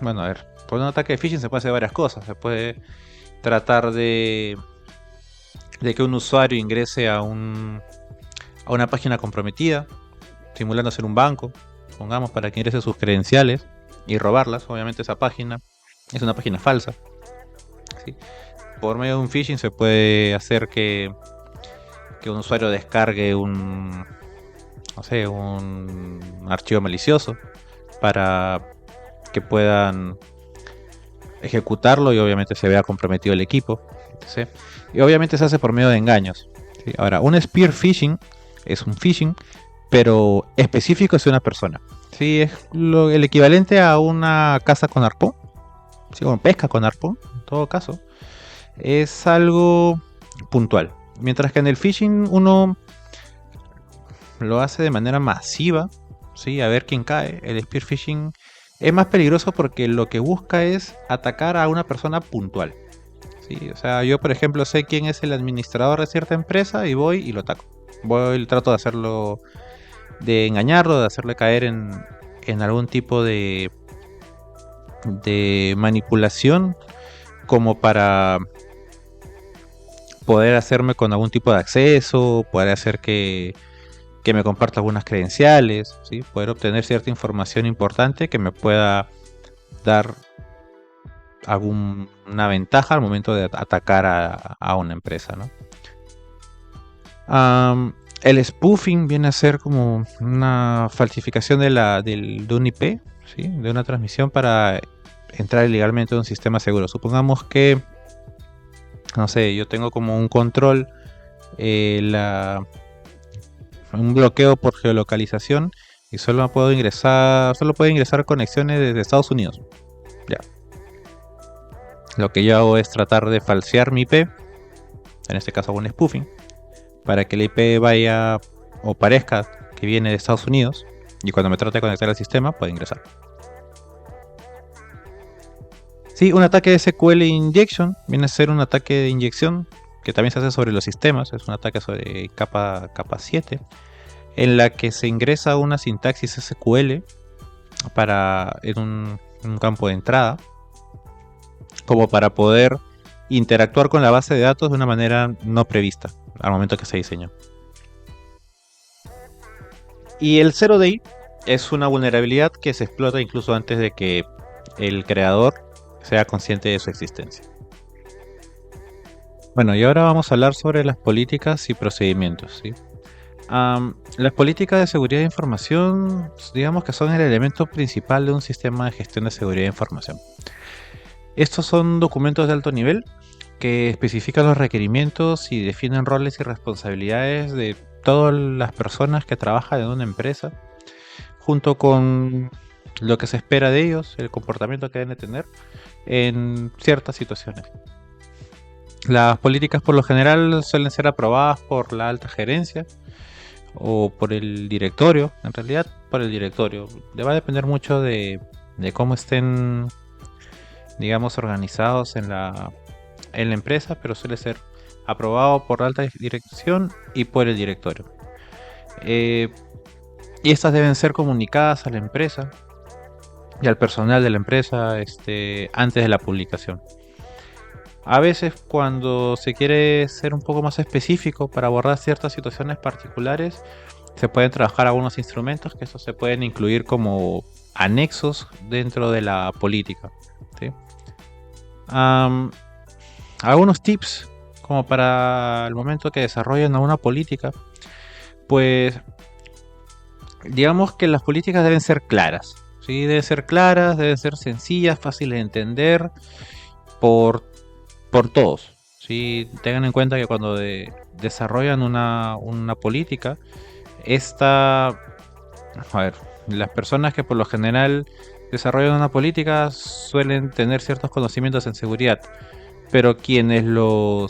bueno, a ver, por un ataque de phishing se puede hacer varias cosas. Se puede tratar de que un usuario ingrese a una página comprometida, simulando ser un banco, pongamos, para que ingrese sus credenciales y robarlas. Obviamente esa página es una página falsa, ¿sí? Por medio de un phishing se puede hacer que un usuario descargue un archivo malicioso para que puedan ejecutarlo y obviamente se vea comprometido el equipo, ¿sí? Y obviamente se hace por medio de engaños, ¿sí? Ahora, un spear phishing es un phishing pero específico hacia una persona, ¿sí? Es el equivalente a una caza con arpón, ¿sí? O pesca con arpón, en todo caso. Es algo puntual. Mientras que en el phishing uno lo hace de manera masiva, ¿sí? A ver quién cae. El spear phishing es más peligroso porque lo que busca es atacar a una persona puntual, ¿sí? O sea, yo por ejemplo sé quién es el administrador de cierta empresa y voy y lo ataco. Trato de hacerlo, de engañarlo, de hacerle caer en algún tipo de manipulación, como para poder hacerme con algún tipo de acceso, poder hacer que me comparta algunas credenciales, ¿sí? Poder obtener cierta información importante que me pueda dar alguna ventaja al momento de atacar a una empresa, ¿no? El spoofing viene a ser como una falsificación de un IP, ¿sí? De una transmisión para entrar ilegalmente a un sistema seguro. Supongamos que, no sé, yo tengo como un control, un bloqueo por geolocalización y solo puede ingresar conexiones desde Estados Unidos. Ya. Lo que yo hago es tratar de falsear mi IP, en este caso un spoofing, para que el IP vaya o parezca que viene de Estados Unidos y cuando me trate de conectar al sistema pueda ingresar. Sí, un ataque de SQL injection viene a ser un ataque de inyección que también se hace sobre los sistemas. Es un ataque sobre capa 7 en la que se ingresa una sintaxis SQL en un campo de entrada, como para poder interactuar con la base de datos de una manera no prevista al momento que se diseñó. Y el 0DI es una vulnerabilidad que se explota incluso antes de que el creador sea consciente de su existencia. Bueno, y ahora vamos a hablar sobre las políticas y procedimientos, ¿sí? Las políticas de seguridad de información, digamos que son el elemento principal de un sistema de gestión de seguridad de información. Estos son documentos de alto nivel que especifican los requerimientos y definen roles y responsabilidades de todas las personas que trabajan en una empresa, junto con lo que se espera de ellos, el comportamiento que deben de tener en ciertas situaciones. Las políticas por lo general suelen ser aprobadas por la alta gerencia o por el directorio, en realidad por el directorio. Va a depender mucho de cómo estén, digamos, organizados en la empresa, pero suele ser aprobado por la alta dirección y por el directorio. Eh, y estas deben ser comunicadas a la empresa y al personal de la empresa antes de la publicación. A veces cuando se quiere ser un poco más específico para abordar ciertas situaciones particulares, se pueden trabajar algunos instrumentos que estos se pueden incluir como anexos dentro de la política, ¿sí? Algunos tips como para el momento que desarrollen una política, pues digamos que las políticas deben ser claras, ¿sí? Deben ser claras, deben ser sencillas, fáciles de entender por todos. ¿Sí? Tengan en cuenta que cuando desarrollan una política, a ver, las personas que por lo general desarrollan una política suelen tener ciertos conocimientos en seguridad, pero quienes lo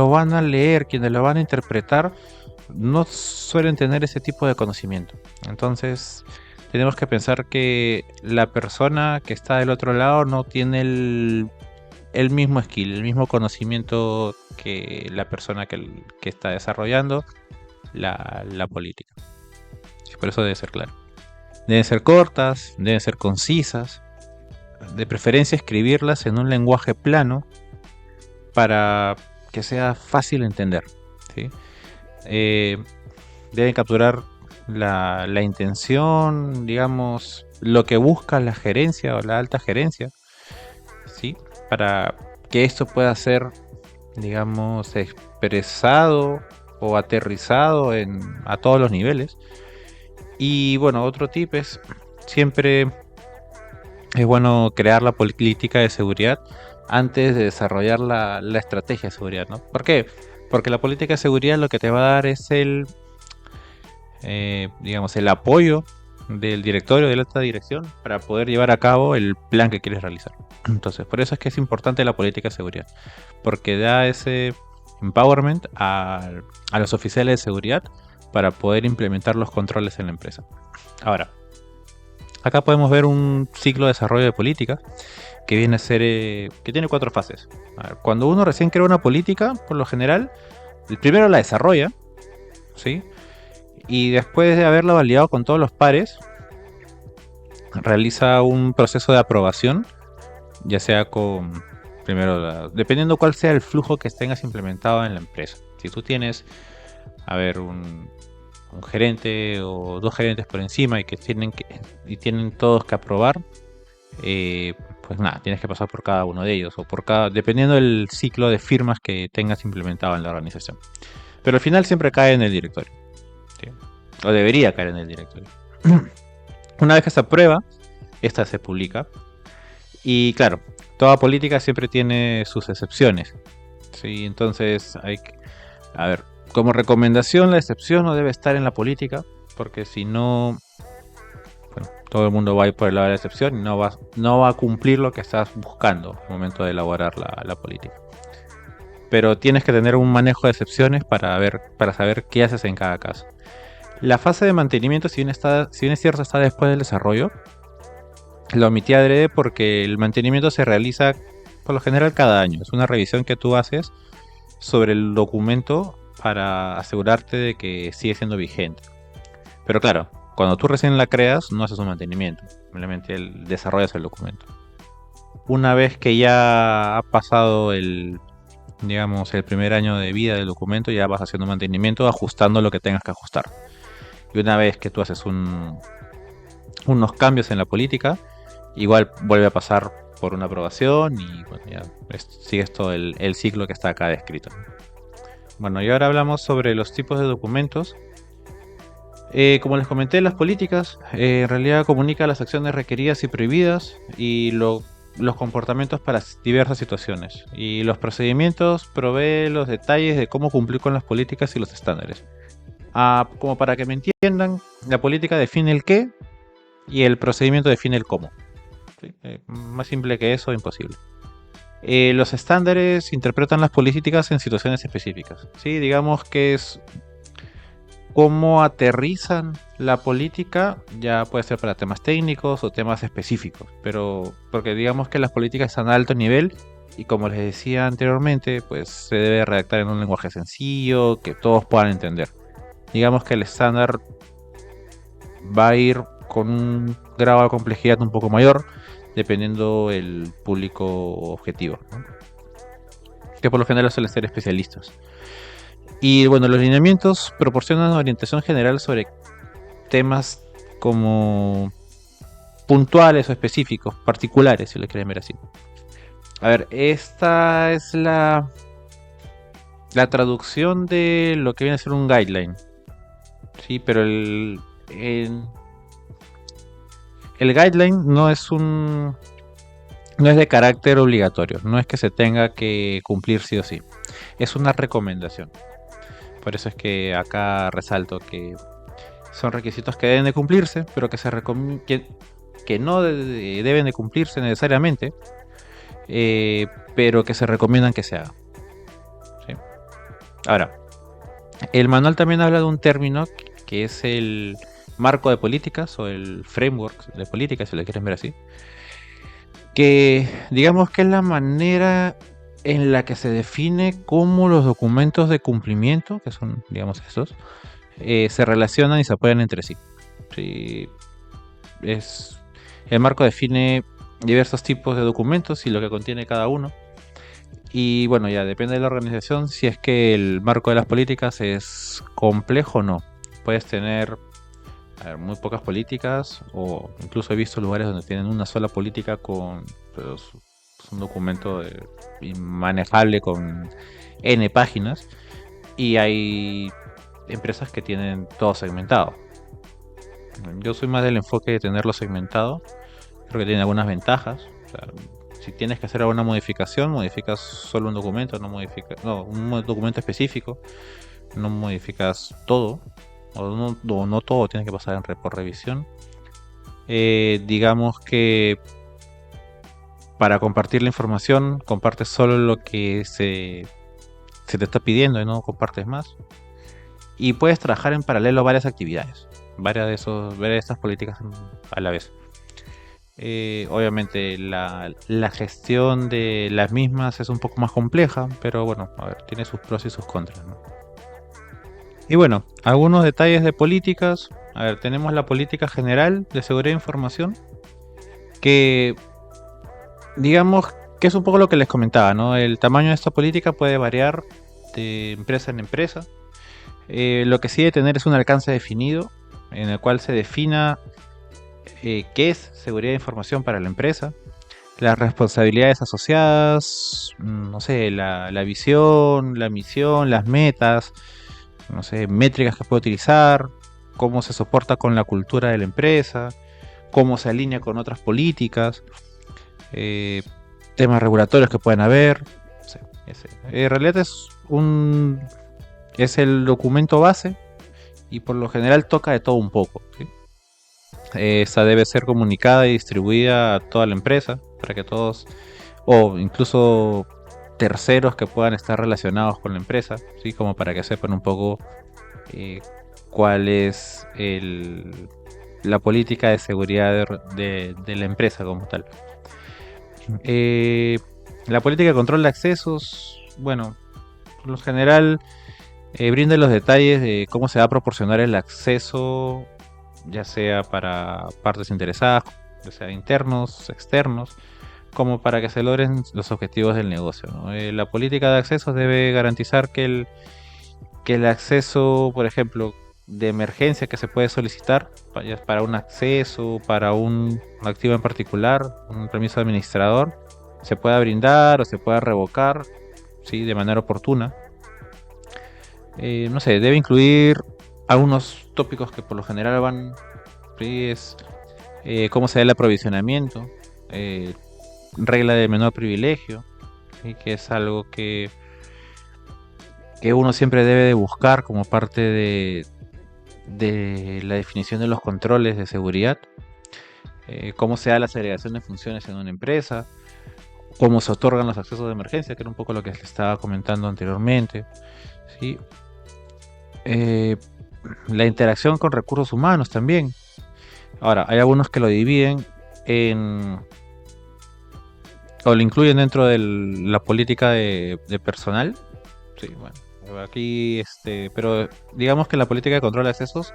van a leer, quienes lo van a interpretar, no suelen tener ese tipo de conocimiento. Entonces, tenemos que pensar que la persona que está del otro lado no tiene el mismo skill, el mismo conocimiento que la persona que está desarrollando la política. Por eso debe ser claro. Deben ser cortas, deben ser concisas, de preferencia escribirlas en un lenguaje plano para que sea fácil de entender, ¿sí? Deben capturar la intención, digamos, lo que busca la gerencia o la alta gerencia, ¿sí? Para que esto pueda ser, digamos, expresado o aterrizado a todos los niveles. Y bueno, otro tip es siempre es bueno crear la política de seguridad antes de desarrollar la estrategia de seguridad, ¿no? ¿Por qué? Porque la política de seguridad lo que te va a dar es digamos, el apoyo del directorio, de la alta dirección, para poder llevar a cabo el plan que quieres realizar. Entonces, por eso es que es importante la política de seguridad, porque da ese empowerment a los oficiales de seguridad para poder implementar los controles en la empresa. Ahora, acá podemos ver un ciclo de desarrollo de política que viene a ser, que tiene 4 fases. A ver, cuando uno recién crea una política, por lo general, el primero la desarrolla, ¿sí? Y después de haberla validado con todos los pares, realiza un proceso de aprobación, ya sea con, primero, dependiendo cuál sea el flujo que tengas implementado en la empresa. Si tú tienes, a ver, un gerente o 2 gerentes por encima y tienen todos que aprobar, pues nada, tienes que pasar por cada uno de ellos o dependiendo del ciclo de firmas que tengas implementado en la organización. Pero al final siempre cae en el directorio, ¿sí? O debería caer en el directorio. Una vez que se aprueba, esta se publica. Y claro, toda política siempre tiene sus excepciones, ¿sí? Entonces a ver, como recomendación, la excepción no debe estar en la política, porque si no, bueno, todo el mundo va a ir por el lado de la excepción y no va a cumplir lo que estás buscando al momento de elaborar la política. Pero tienes que tener un manejo de excepciones para saber qué haces en cada caso. La fase de mantenimiento, si bien es cierto, está después del desarrollo, lo omití adrede porque el mantenimiento se realiza por lo general cada año. Es una revisión que tú haces sobre el documento para asegurarte de que sigue siendo vigente. Pero claro, cuando tú recién la creas, no haces un mantenimiento, simplemente desarrollas el documento. Una vez que ya ha pasado digamos, el primer año de vida del documento, ya vas haciendo mantenimiento, ajustando lo que tengas que ajustar. Y una vez que tú haces unos cambios en la política, igual vuelve a pasar por una aprobación y bueno, ya sigues todo el ciclo que está acá descrito. Bueno, y ahora hablamos sobre los tipos de documentos. Como les comenté, las políticas en realidad comunican las acciones requeridas y prohibidas y los comportamientos para diversas situaciones. Y los procedimientos proveen los detalles de cómo cumplir con las políticas y los estándares. Como para que me entiendan, la política define el qué y el procedimiento define el cómo. ¿Sí? Más simple que eso, imposible. Los estándares interpretan las políticas en situaciones específicas. ¿Sí? Digamos que es cómo aterrizan la política, ya puede ser para temas técnicos o temas específicos, pero porque digamos que las políticas están a alto nivel y como les decía anteriormente, pues se debe redactar en un lenguaje sencillo, que todos puedan entender. Digamos que el estándar va a ir con un grado de complejidad un poco mayor, dependiendo el público objetivo, ¿no? Que por lo general suelen ser especialistas. Y bueno, los lineamientos proporcionan orientación general sobre temas como puntuales o específicos, particulares, si lo quieren ver así. A ver, esta es la traducción de lo que viene a ser un guideline. Sí, pero el guideline no es de carácter obligatorio, no es que se tenga que cumplir sí o sí. Es una recomendación. Por eso es que acá resalto que son requisitos que deben de cumplirse, pero que no deben de cumplirse necesariamente, pero que se recomiendan que se haga. ¿Sí? Ahora, el manual también habla de un término que es el marco de políticas o el framework de políticas, si lo quieren ver así, que digamos que es la manera en la que se define cómo los documentos de cumplimiento, que son digamos estos, se relacionan y se apoyan entre sí. Sí, el marco define diversos tipos de documentos y lo que contiene cada uno. Y bueno, ya depende de la organización si es que el marco de las políticas es complejo o no. Puedes tener muy pocas políticas o incluso he visto lugares donde tienen una sola política con pues, un documento manejable con N páginas y hay empresas que tienen todo segmentado. Yo soy más del enfoque de tenerlo segmentado. Creo que tiene algunas ventajas. O sea, si tienes que hacer alguna modificación, modificas solo un documento, un documento específico, no modificas todo, o no todo tiene que pasar por revisión. Digamos que para compartir la información, compartes solo lo que se te está pidiendo y no compartes más. Y puedes trabajar en paralelo varias actividades, varias de estas políticas a la vez. Obviamente la gestión de las mismas es un poco más compleja, pero bueno, a ver, tiene sus pros y sus contras, ¿no? Y bueno, algunos detalles de políticas. A ver, tenemos la política general de seguridad de información, que digamos que es un poco lo que les comentaba, ¿no? El tamaño de esta política puede variar de empresa en empresa. Lo que sí debe tener es un alcance definido, en el cual se defina qué es seguridad de información para la empresa, las responsabilidades asociadas, no sé, la visión, la misión, las metas, no sé, métricas que puede utilizar, cómo se soporta con la cultura de la empresa, cómo se alinea con otras políticas, temas regulatorios que pueden haber. No sé, en realidad es el documento base y por lo general toca de todo un poco, ¿sí? Esta debe ser comunicada y distribuida a toda la empresa para que todos, o incluso terceros que puedan estar relacionados con la empresa, ¿sí? Como para que sepan un poco cuál es la política de seguridad de la empresa como tal. La política de control de accesos, bueno, por lo general brinda los detalles de cómo se va a proporcionar el acceso, ya sea para partes interesadas, ya sea internos, externos, como para que se logren los objetivos del negocio, ¿no? La política de accesos debe garantizar que el acceso, por ejemplo, de emergencia que se puede solicitar para un acceso, para un activo en particular, un permiso de administrador, se pueda brindar o se pueda revocar, ¿sí? De manera oportuna. No sé, debe incluir algunos tópicos que por lo general van, sí, es cómo se da el aprovisionamiento, eh, regla de menor privilegio, ¿sí? Que es algo que uno siempre debe de buscar como parte de la definición de los controles de seguridad, cómo se da la segregación de funciones en una empresa, cómo se otorgan los accesos de emergencia, que era un poco lo que les estaba comentando anteriormente, ¿sí? Eh, la interacción con recursos humanos también. Ahora, hay algunos que lo dividen en o lo incluyen dentro de la política de personal. Sí, bueno, aquí, pero digamos que la política de control de accesos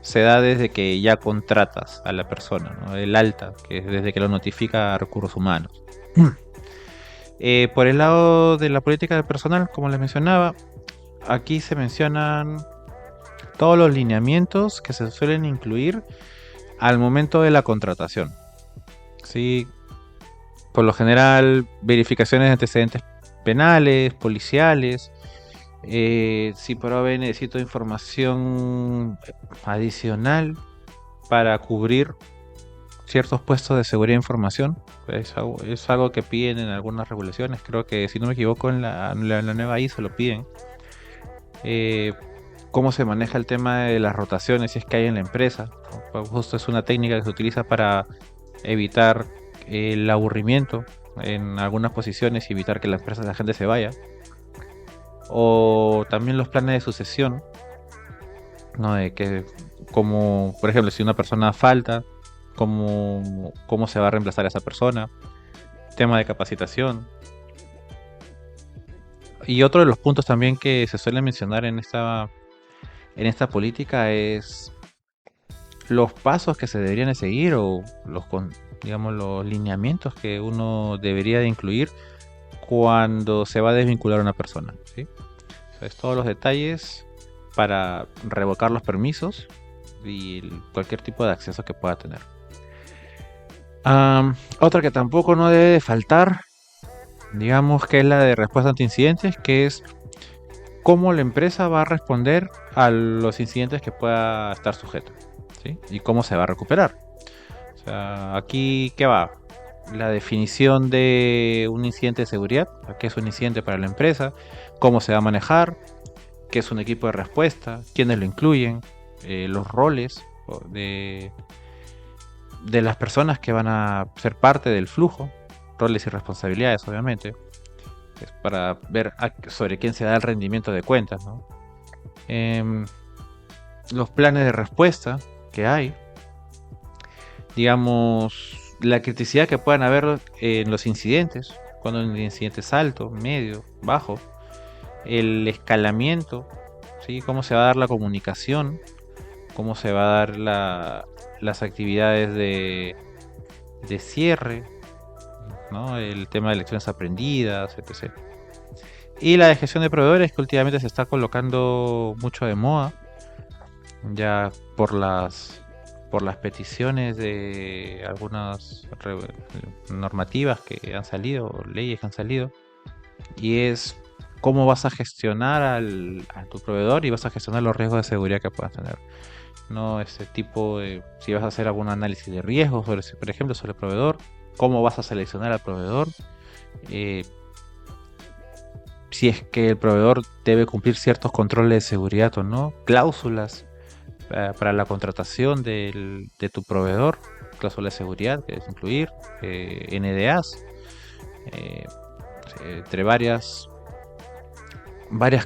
se da desde que ya contratas a la persona, ¿no? El alta, que es desde que lo notifica a recursos humanos. Por el lado de la política de personal, como les mencionaba, aquí se mencionan todos los lineamientos que se suelen incluir al momento de la contratación. Sí, por lo general, verificaciones de antecedentes penales, policiales. Si por ahora necesito información adicional para cubrir ciertos puestos de seguridad de información, es algo que piden en algunas regulaciones. Creo que, si no me equivoco, en la nueva ISO lo piden. Eh, cómo se maneja el tema de las rotaciones, si es que hay en la empresa. Pues justo es una técnica que se utiliza para evitar el aburrimiento en algunas posiciones y evitar que la gente se vaya. O también los planes de sucesión, ¿no? De que, como por ejemplo, si una persona falta, cómo se va a reemplazar a esa persona. Tema de capacitación. Y otro de los puntos también que se suele mencionar en esta política es los pasos que se deberían de seguir o digamos, los lineamientos que uno debería de incluir cuando se va a desvincular a una persona, ¿sí? O sea, es todos los detalles para revocar los permisos y cualquier tipo de acceso que pueda tener. Otra que tampoco no debe de faltar, digamos, que es la de respuesta ante incidentes, que es cómo la empresa va a responder a los incidentes que pueda estar sujeto, ¿sí? Y cómo se va a recuperar. O sea, aquí, ¿qué va? La definición de un incidente de seguridad, qué es un incidente para la empresa, cómo se va a manejar, qué es un equipo de respuesta, quiénes lo incluyen, los roles de las personas que van a ser parte del flujo, roles y responsabilidades, obviamente. Es para ver sobre quién se da el rendimiento de cuentas, ¿no? Los planes de respuesta que hay, digamos, la criticidad que puedan haber en los incidentes, cuando el incidente es alto, medio, bajo, el escalamiento, ¿sí? Cómo se va a dar la comunicación, cómo se va a dar las actividades de cierre, ¿no? El tema de lecciones aprendidas, etc. Y la de gestión de proveedores, que últimamente se está colocando mucho de moda, ya por las peticiones de algunas normativas que han salido, leyes que han salido, y es cómo vas a gestionar a tu proveedor y vas a gestionar los riesgos de seguridad que puedas tener. No ese tipo de, si vas a hacer algún análisis de riesgos, por ejemplo, sobre el proveedor, cómo vas a seleccionar al proveedor, si es que el proveedor debe cumplir ciertos controles de seguridad o no, cláusulas para la contratación de tu proveedor, cláusulas de seguridad que debes incluir, NDAs, entre varias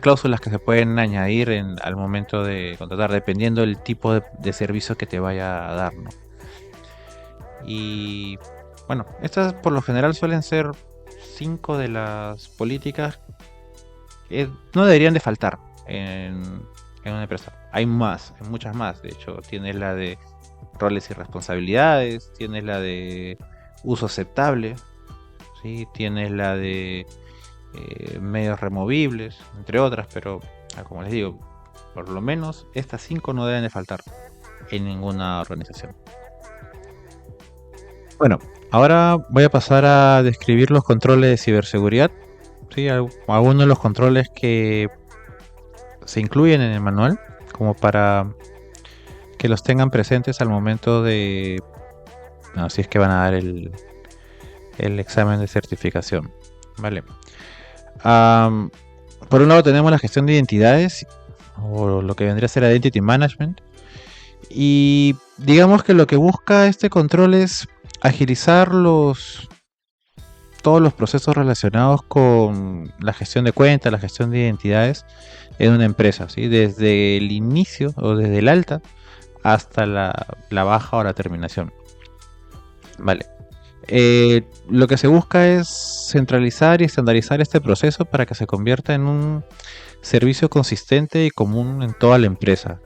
cláusulas que se pueden añadir al momento de contratar, dependiendo del tipo de servicio que te vaya a dar, ¿no? Y bueno, estas por lo general suelen ser 5 de las políticas que no deberían de faltar en una empresa. Hay más, hay muchas más. De hecho, tienes la de roles y responsabilidades, tienes la de uso aceptable, ¿sí? Tienes la de medios removibles, entre otras, pero como les digo, por lo menos estas 5 no deben de faltar en ninguna organización. Bueno, ahora voy a pasar a describir los controles de ciberseguridad. Sí, algunos de los controles que se incluyen en el manual como para que los tengan presentes al momento de, no, si es que van a dar el examen de certificación. Vale. Am, por un lado tenemos la gestión de identidades, o lo que vendría a ser Identity Management. Y digamos que lo que busca este control es agilizar todos los procesos relacionados con la gestión de cuentas, la gestión de identidades en una empresa, ¿sí? Desde el inicio o desde el alta hasta la baja o la terminación. Vale. Lo que se busca es centralizar y estandarizar este proceso para que se convierta en un servicio consistente y común en toda la empresa.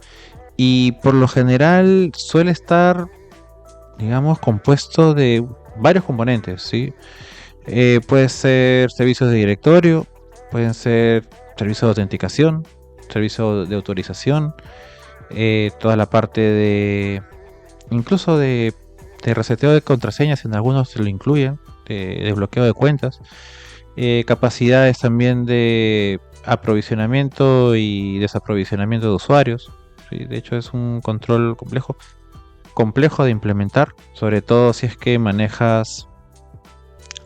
Y por lo general suele estar, digamos, compuesto de varios componentes, ¿sí? Puede ser servicios de directorio, pueden ser servicios de autenticación, servicios de autorización, toda la parte de, incluso de reseteo de contraseñas, en algunos se lo incluyen, de bloqueo de cuentas, capacidades también de aprovisionamiento y desaprovisionamiento de usuarios. ¿Sí? De hecho es un control complejo de implementar, sobre todo si es que manejas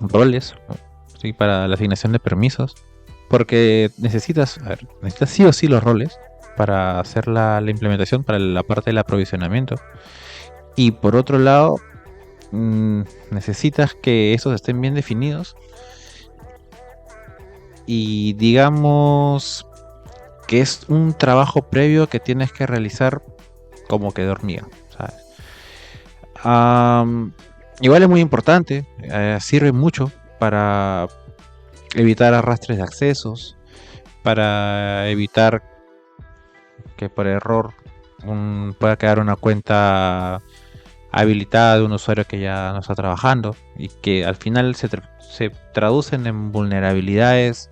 roles, ¿sí? Para la asignación de permisos, porque necesitas sí o sí los roles para hacer la implementación, para la parte del aprovisionamiento. Y por otro lado, necesitas que estos estén bien definidos y digamos que es un trabajo previo que tienes que realizar como que de hormiga, ¿sabes? Igual es muy importante, sirve mucho para evitar arrastres de accesos, para evitar que por error pueda quedar una cuenta habilitada de un usuario que ya no está trabajando y que al final se traducen en vulnerabilidades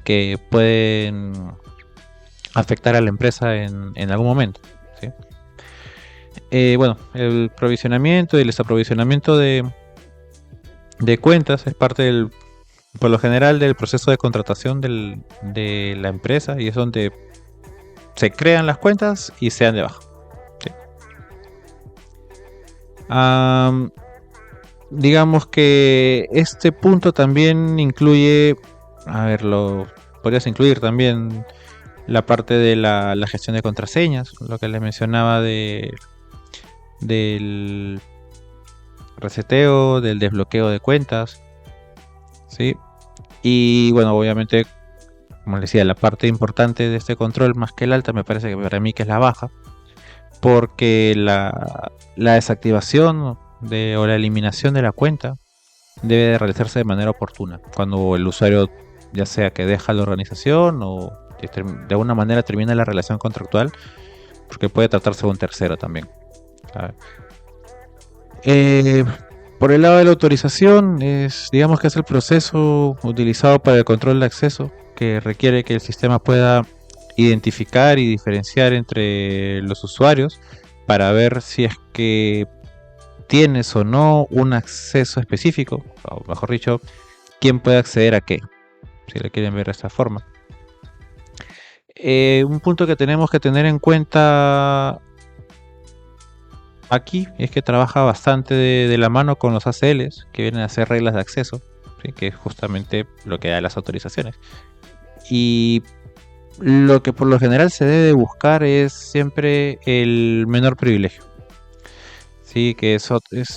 que pueden afectar a la empresa en algún momento, ¿sí? Bueno, el provisionamiento y el desaprovisionamiento de cuentas es parte por lo general, del proceso de contratación de la empresa, y es donde se crean las cuentas y se dan de baja, ¿sí? Digamos que este punto también incluye, podrías incluir también la parte de la gestión de contraseñas, lo que les mencionaba del reseteo, del desbloqueo de cuentas, ¿sí? Y bueno, obviamente, como les decía, la parte importante de este control, más que el alta, me parece que para mí que es la baja, porque la desactivación o la eliminación de la cuenta debe de realizarse de manera oportuna, cuando el usuario ya sea que deja la organización o de alguna manera termina la relación contractual, porque puede tratarse de un tercero también. Por el lado de la autorización, digamos que es el proceso utilizado para el control de acceso, que requiere que el sistema pueda identificar y diferenciar entre los usuarios para ver si es que tienes o no un acceso específico, o mejor dicho, quién puede acceder a qué, si lo quieren ver de esta forma. Un punto que tenemos que tener en cuenta aquí es que trabaja bastante de la mano con los ACLs, que vienen a ser reglas de acceso, ¿sí? Que es justamente lo que da las autorizaciones. Y lo que por lo general se debe buscar es siempre el menor privilegio, ¿sí? Que es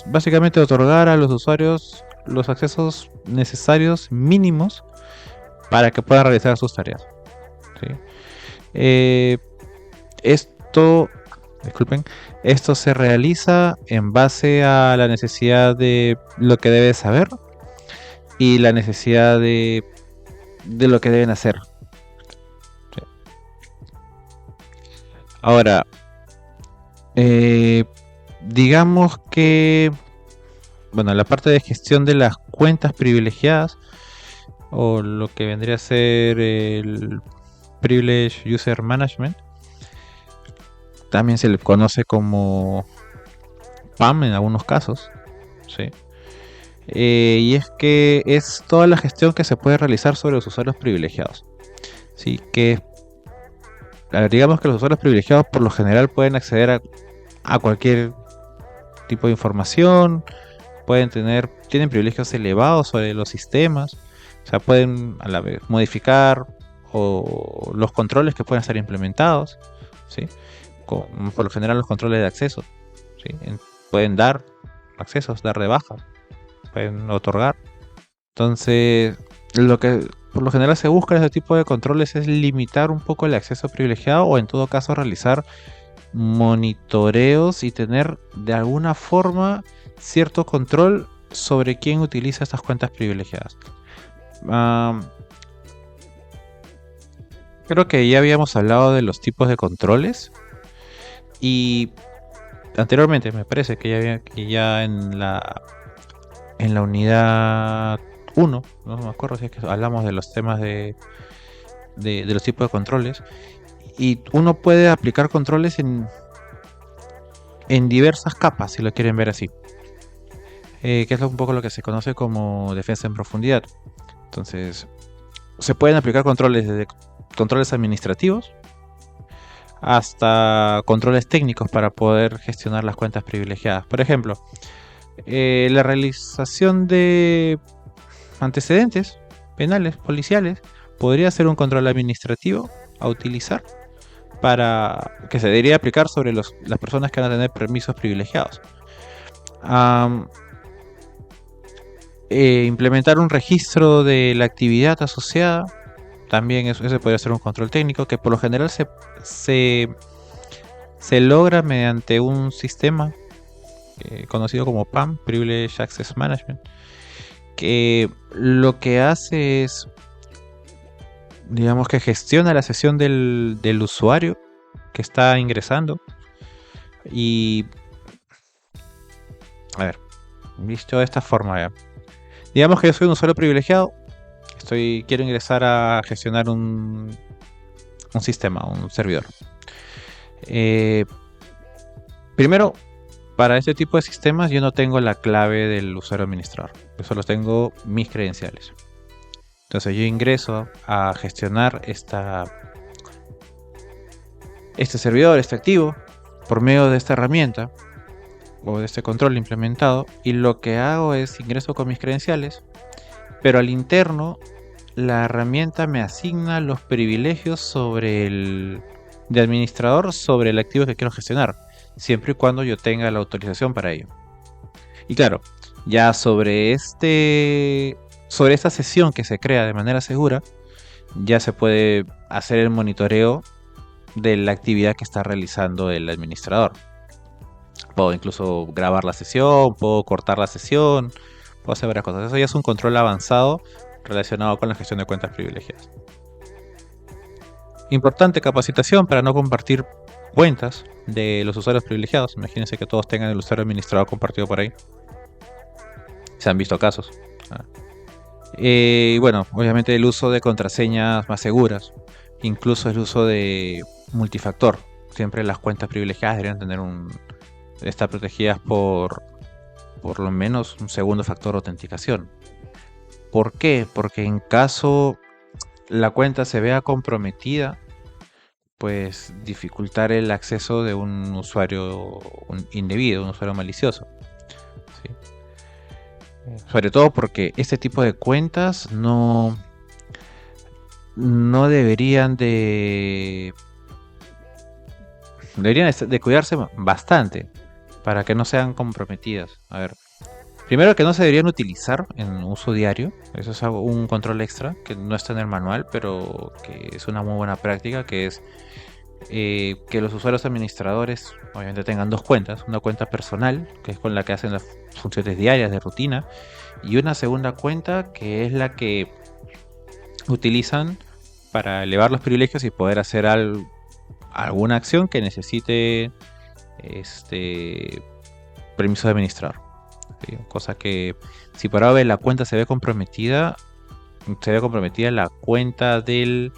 básicamente otorgar a los usuarios los accesos necesarios mínimos para que puedan realizar sus tareas, ¿sí? Esto se realiza en base a la necesidad de lo que debes saber y la necesidad de lo que deben hacer. Sí. Ahora, digamos que, bueno, la parte de gestión de las cuentas privilegiadas, o lo que vendría a ser el Privilege User Management, también se le conoce como PAM en algunos casos, ¿sí? Y es que es toda la gestión que se puede realizar sobre los usuarios privilegiados, ¿sí? Que digamos que los usuarios privilegiados por lo general pueden acceder a cualquier tipo de información, tienen privilegios elevados sobre los sistemas, o sea, pueden a la vez modificar o los controles que pueden ser implementados, ¿sí? Por lo general los controles de acceso, ¿sí? Pueden dar accesos, dar de baja, pueden otorgar. Entonces, lo que por lo general se busca en este tipo de controles es limitar un poco el acceso privilegiado o en todo caso realizar monitoreos y tener de alguna forma cierto control sobre quién utiliza estas cuentas privilegiadas. Creo que ya habíamos hablado de los tipos de controles y anteriormente me parece que ya en la unidad 1, no me acuerdo si es que hablamos de los temas de los tipos de controles, y uno puede aplicar controles en diversas capas, si lo quieren ver así, que es un poco lo que se conoce como defensa en profundidad. Entonces, se pueden aplicar controles desde controles administrativos hasta controles técnicos para poder gestionar las cuentas privilegiadas. Por ejemplo, la realización de antecedentes penales, policiales, podría ser un control administrativo a utilizar para que se debería aplicar sobre las personas que van a tener permisos privilegiados. Implementar un registro de la actividad asociada, también ese podría ser un control técnico que por lo general se logra mediante un sistema conocido como PAM, Privilege Access Management, que lo que hace es, digamos que gestiona la sesión del usuario que está ingresando y, a ver, visto de esta forma, ya. Digamos que yo soy un usuario privilegiado, quiero ingresar a gestionar un sistema, un servidor. Primero, para este tipo de sistemas yo no tengo la clave del usuario administrador, yo solo tengo mis credenciales. Entonces yo ingreso a gestionar este servidor, este activo, por medio de esta herramienta o de este control implementado, y lo que hago es ingreso con mis credenciales, pero al interno la herramienta me asigna los privilegios de administrador sobre el activo que quiero gestionar, siempre y cuando yo tenga la autorización para ello. Y claro, ya sobre esta sesión que se crea de manera segura, ya se puede hacer el monitoreo de la actividad que está realizando el administrador. Puedo incluso grabar la sesión, puedo cortar la sesión, puedo hacer varias cosas. Eso ya es un control avanzado relacionado con la gestión de cuentas privilegiadas. Importante capacitación para no compartir cuentas de los usuarios privilegiados. Imagínense que todos tengan el usuario administrador compartido por ahí. Se han visto casos. Bueno, obviamente el uso de contraseñas más seguras, incluso el uso de multifactor. Siempre las cuentas privilegiadas deberían estar protegidas por lo menos un segundo factor de autenticación. ¿Por qué? Porque en caso la cuenta se vea comprometida, pues dificultar el acceso de un usuario indebido, un usuario malicioso, ¿sí? Sobre todo porque este tipo de cuentas no deberían de cuidarse bastante para que no sean comprometidas. A ver, primero que no se deberían utilizar en uso diario. Eso es un control extra que no está en el manual, pero que es una muy buena práctica, que es que los usuarios administradores obviamente tengan dos cuentas, una cuenta personal, que es con la que hacen las funciones diarias de rutina, y una segunda cuenta que es la que utilizan para elevar los privilegios y poder hacer alguna acción que necesite permiso de administrador, ¿sí? Cosa que si por ahora la cuenta se ve comprometida la cuenta del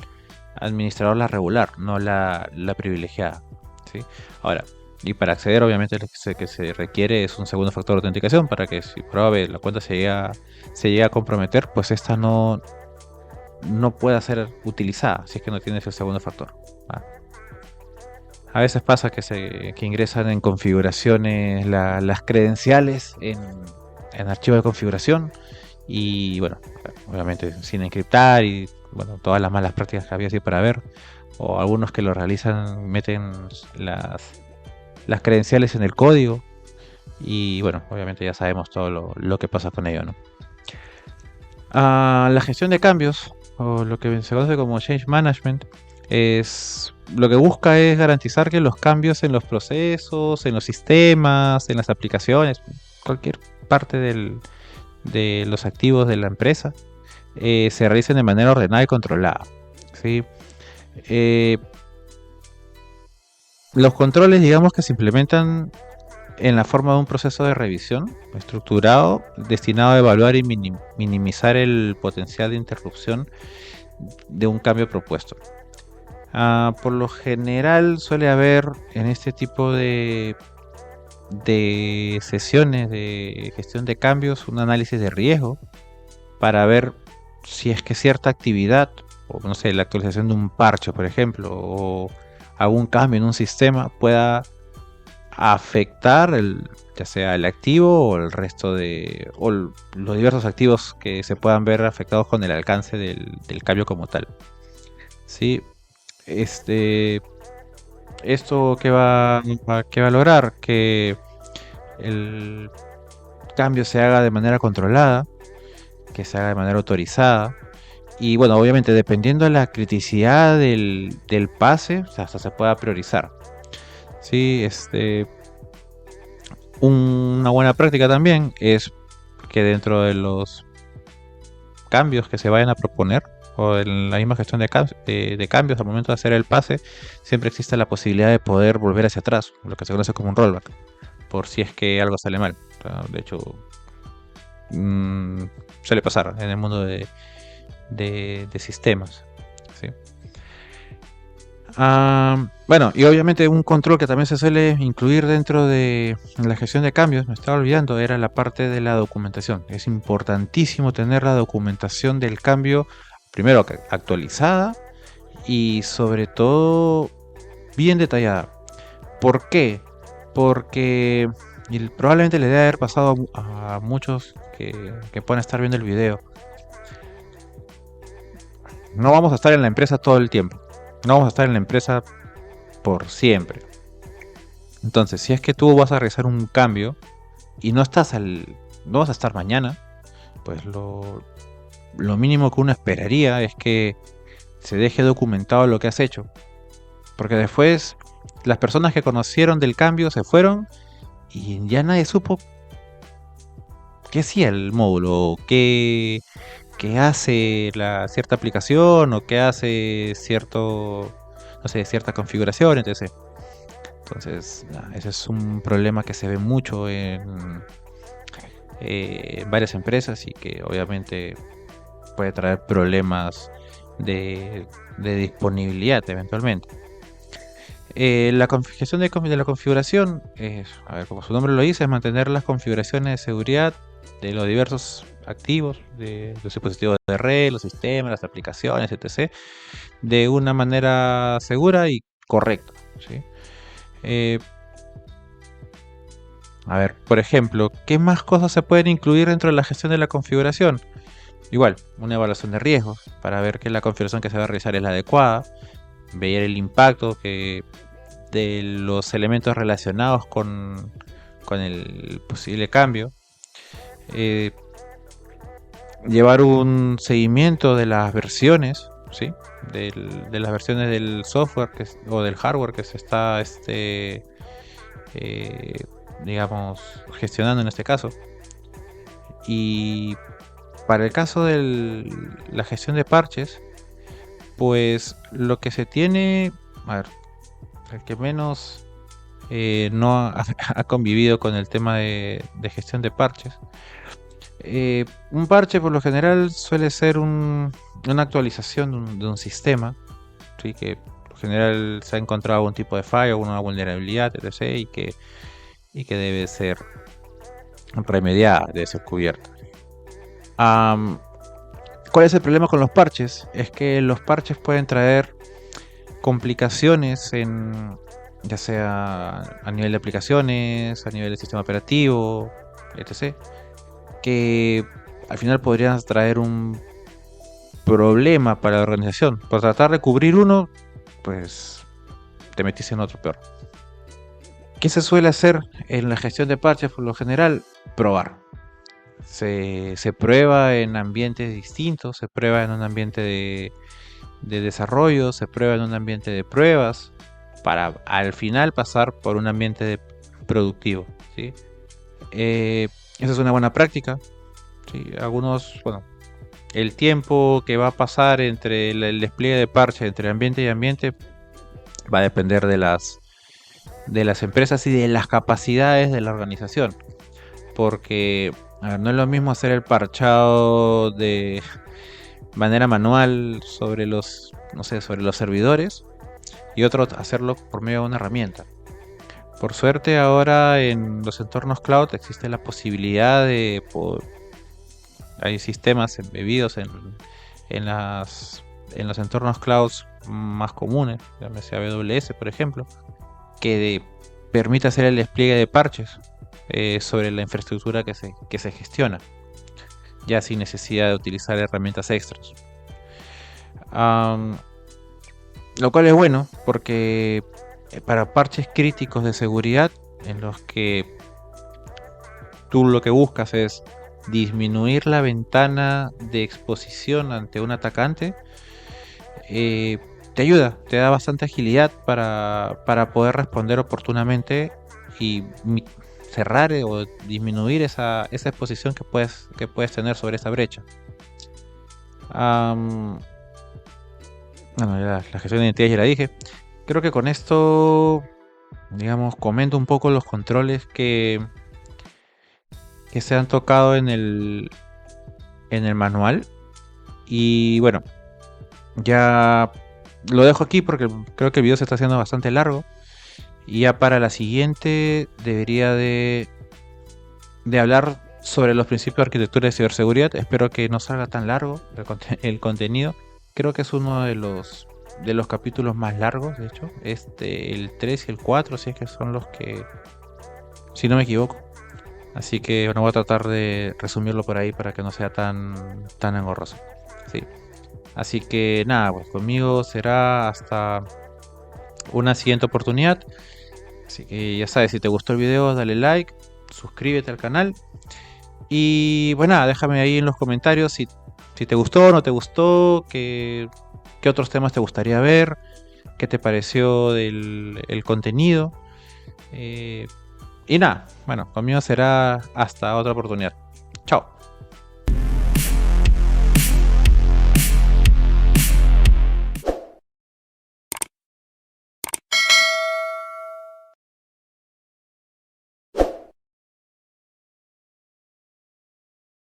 administrador, la regular, no la privilegiada, ¿sí? Ahora, y para acceder obviamente lo que se requiere es un segundo factor de autenticación para que si por ahora la cuenta se llega a comprometer, pues esta no pueda ser utilizada si es que no tienes el segundo factor, ¿va? A veces pasa que ingresan en configuraciones las credenciales en archivo de configuración y bueno, obviamente sin encriptar y bueno, todas las malas prácticas que había así para ver, o algunos que lo realizan meten las credenciales en el código y bueno, obviamente ya sabemos todo lo que pasa con ello, ¿no? La gestión de cambios, o lo que se conoce como change management, lo que busca es garantizar que los cambios en los procesos, en los sistemas, en las aplicaciones, cualquier parte de los activos de la empresa, se realicen de manera ordenada y controlada, ¿sí? Eh, los controles, digamos que se implementan en la forma de un proceso de revisión estructurado destinado a evaluar y minimizar el potencial de interrupción de un cambio propuesto. Por lo general suele haber en este tipo de sesiones de gestión de cambios un análisis de riesgo para ver si es que cierta actividad, o no sé, la actualización de un parche, por ejemplo, o algún cambio en un sistema pueda afectar ya sea el activo o el resto o los diversos activos que se puedan ver afectados con el alcance del cambio como tal. ¿Sí? Esto que va a lograr que el cambio se haga de manera controlada, que se haga de manera autorizada. Y bueno, obviamente dependiendo de la criticidad del pase, o sea, hasta se pueda priorizar. Sí, una buena práctica también es que dentro de los cambios que se vayan a proponer o en la misma gestión de cambios al momento de hacer el pase, siempre existe la posibilidad de poder volver hacia atrás, lo que se conoce como un rollback, por si es que algo sale mal. O sea, de hecho, suele pasar en el mundo de sistemas. ¿Sí? Bueno, y obviamente un control que también se suele incluir dentro de la gestión de cambios, me estaba olvidando, era la parte de la documentación. Es importantísimo tener la documentación del cambio, primero actualizada y sobre todo bien detallada. ¿Por qué? Porque probablemente le debe haber pasado a muchos que puedan estar viendo el video. No vamos a estar en la empresa todo el tiempo. No vamos a estar en la empresa por siempre. Entonces, si es que tú vas a realizar un cambio y no vas a estar mañana, pues lo mínimo que uno esperaría es que se deje documentado lo que has hecho. Porque después las personas que conocieron del cambio se fueron y ya nadie supo qué hacía el módulo, qué hace cierta aplicación o qué hace cierta configuración, etc. Entonces, ese es un problema que se ve mucho en varias empresas y que obviamente puede traer problemas de disponibilidad eventualmente. La gestión de la configuración, a ver, como su nombre lo dice, es mantener las configuraciones de seguridad de los diversos activos, de los dispositivos de red, los sistemas, las aplicaciones, etc., de una manera segura y correcta. ¿Sí? A ver, por ejemplo, ¿qué más cosas se pueden incluir dentro de la gestión de la configuración? Igual, una evaluación de riesgos para ver que la configuración que se va a realizar es la adecuada, ver el impacto de los elementos relacionados con el posible cambio, llevar un seguimiento de las versiones, ¿sí? De las versiones del software o del hardware que se está digamos, gestionando en este caso. Y para el caso de la gestión de parches, pues lo que se tiene, a ver, el que menos no ha convivido con el tema de gestión de parches. Un parche por lo general suele ser una actualización de un sistema, ¿sí? Que por lo general se ha encontrado algún tipo de fallo, alguna vulnerabilidad, etc. Y que debe ser remediada, debe ser cubierta. ¿Cuál es el problema con los parches? Es que los parches pueden traer complicaciones ya sea a nivel de aplicaciones, a nivel de sistema operativo, etc., que al final podrían traer un problema para la organización. Por tratar de cubrir uno, pues te metiste en otro peor. ¿Qué se suele hacer en la gestión de parches por lo general? Probar. Se prueba en ambientes distintos, se prueba en un ambiente de desarrollo, se prueba en un ambiente de pruebas, para al final pasar por un ambiente productivo, ¿sí? Esa es una buena práctica, ¿sí? Algunos, bueno, el tiempo que va a pasar entre el despliegue de parches entre ambiente y ambiente va a depender de las empresas y de las capacidades de la organización, porque no es lo mismo hacer el parchado de manera manual sobre los, no sé, sobre los servidores, y otro hacerlo por medio de una herramienta. Por suerte ahora en los entornos cloud existe la posibilidad de hay sistemas embebidos en los entornos cloud más comunes, llámese AWS por ejemplo, que permite hacer el despliegue de parches sobre la infraestructura que se gestiona, ya sin necesidad de utilizar herramientas extras. Lo cual es bueno porque para parches críticos de seguridad en los que tú lo que buscas es disminuir la ventana de exposición ante un atacante, te ayuda, te da bastante agilidad para poder responder oportunamente y cerrar o disminuir esa exposición que puedes tener sobre esa brecha. Bueno, la gestión de identidad ya la dije. Creo que con esto, digamos, comento un poco los controles que se han tocado en el manual. Y bueno, ya lo dejo aquí porque creo que el video se está haciendo bastante largo. Y ya para la siguiente debería de hablar sobre los principios de arquitectura de ciberseguridad. Espero que no salga tan largo el contenido. Creo que es uno de los capítulos más largos, de hecho. El 3 y el 4, si es que son los que, si no me equivoco. Así que bueno, voy a tratar de resumirlo por ahí para que no sea tan engorroso. Sí. Así que nada, pues conmigo será hasta una siguiente oportunidad. Así que ya sabes, si te gustó el video, dale like, suscríbete al canal. Y bueno, nada, déjame ahí en los comentarios si te gustó o no te gustó, qué otros temas te gustaría ver, qué te pareció el contenido. Y nada, bueno, conmigo será hasta otra oportunidad. Chao.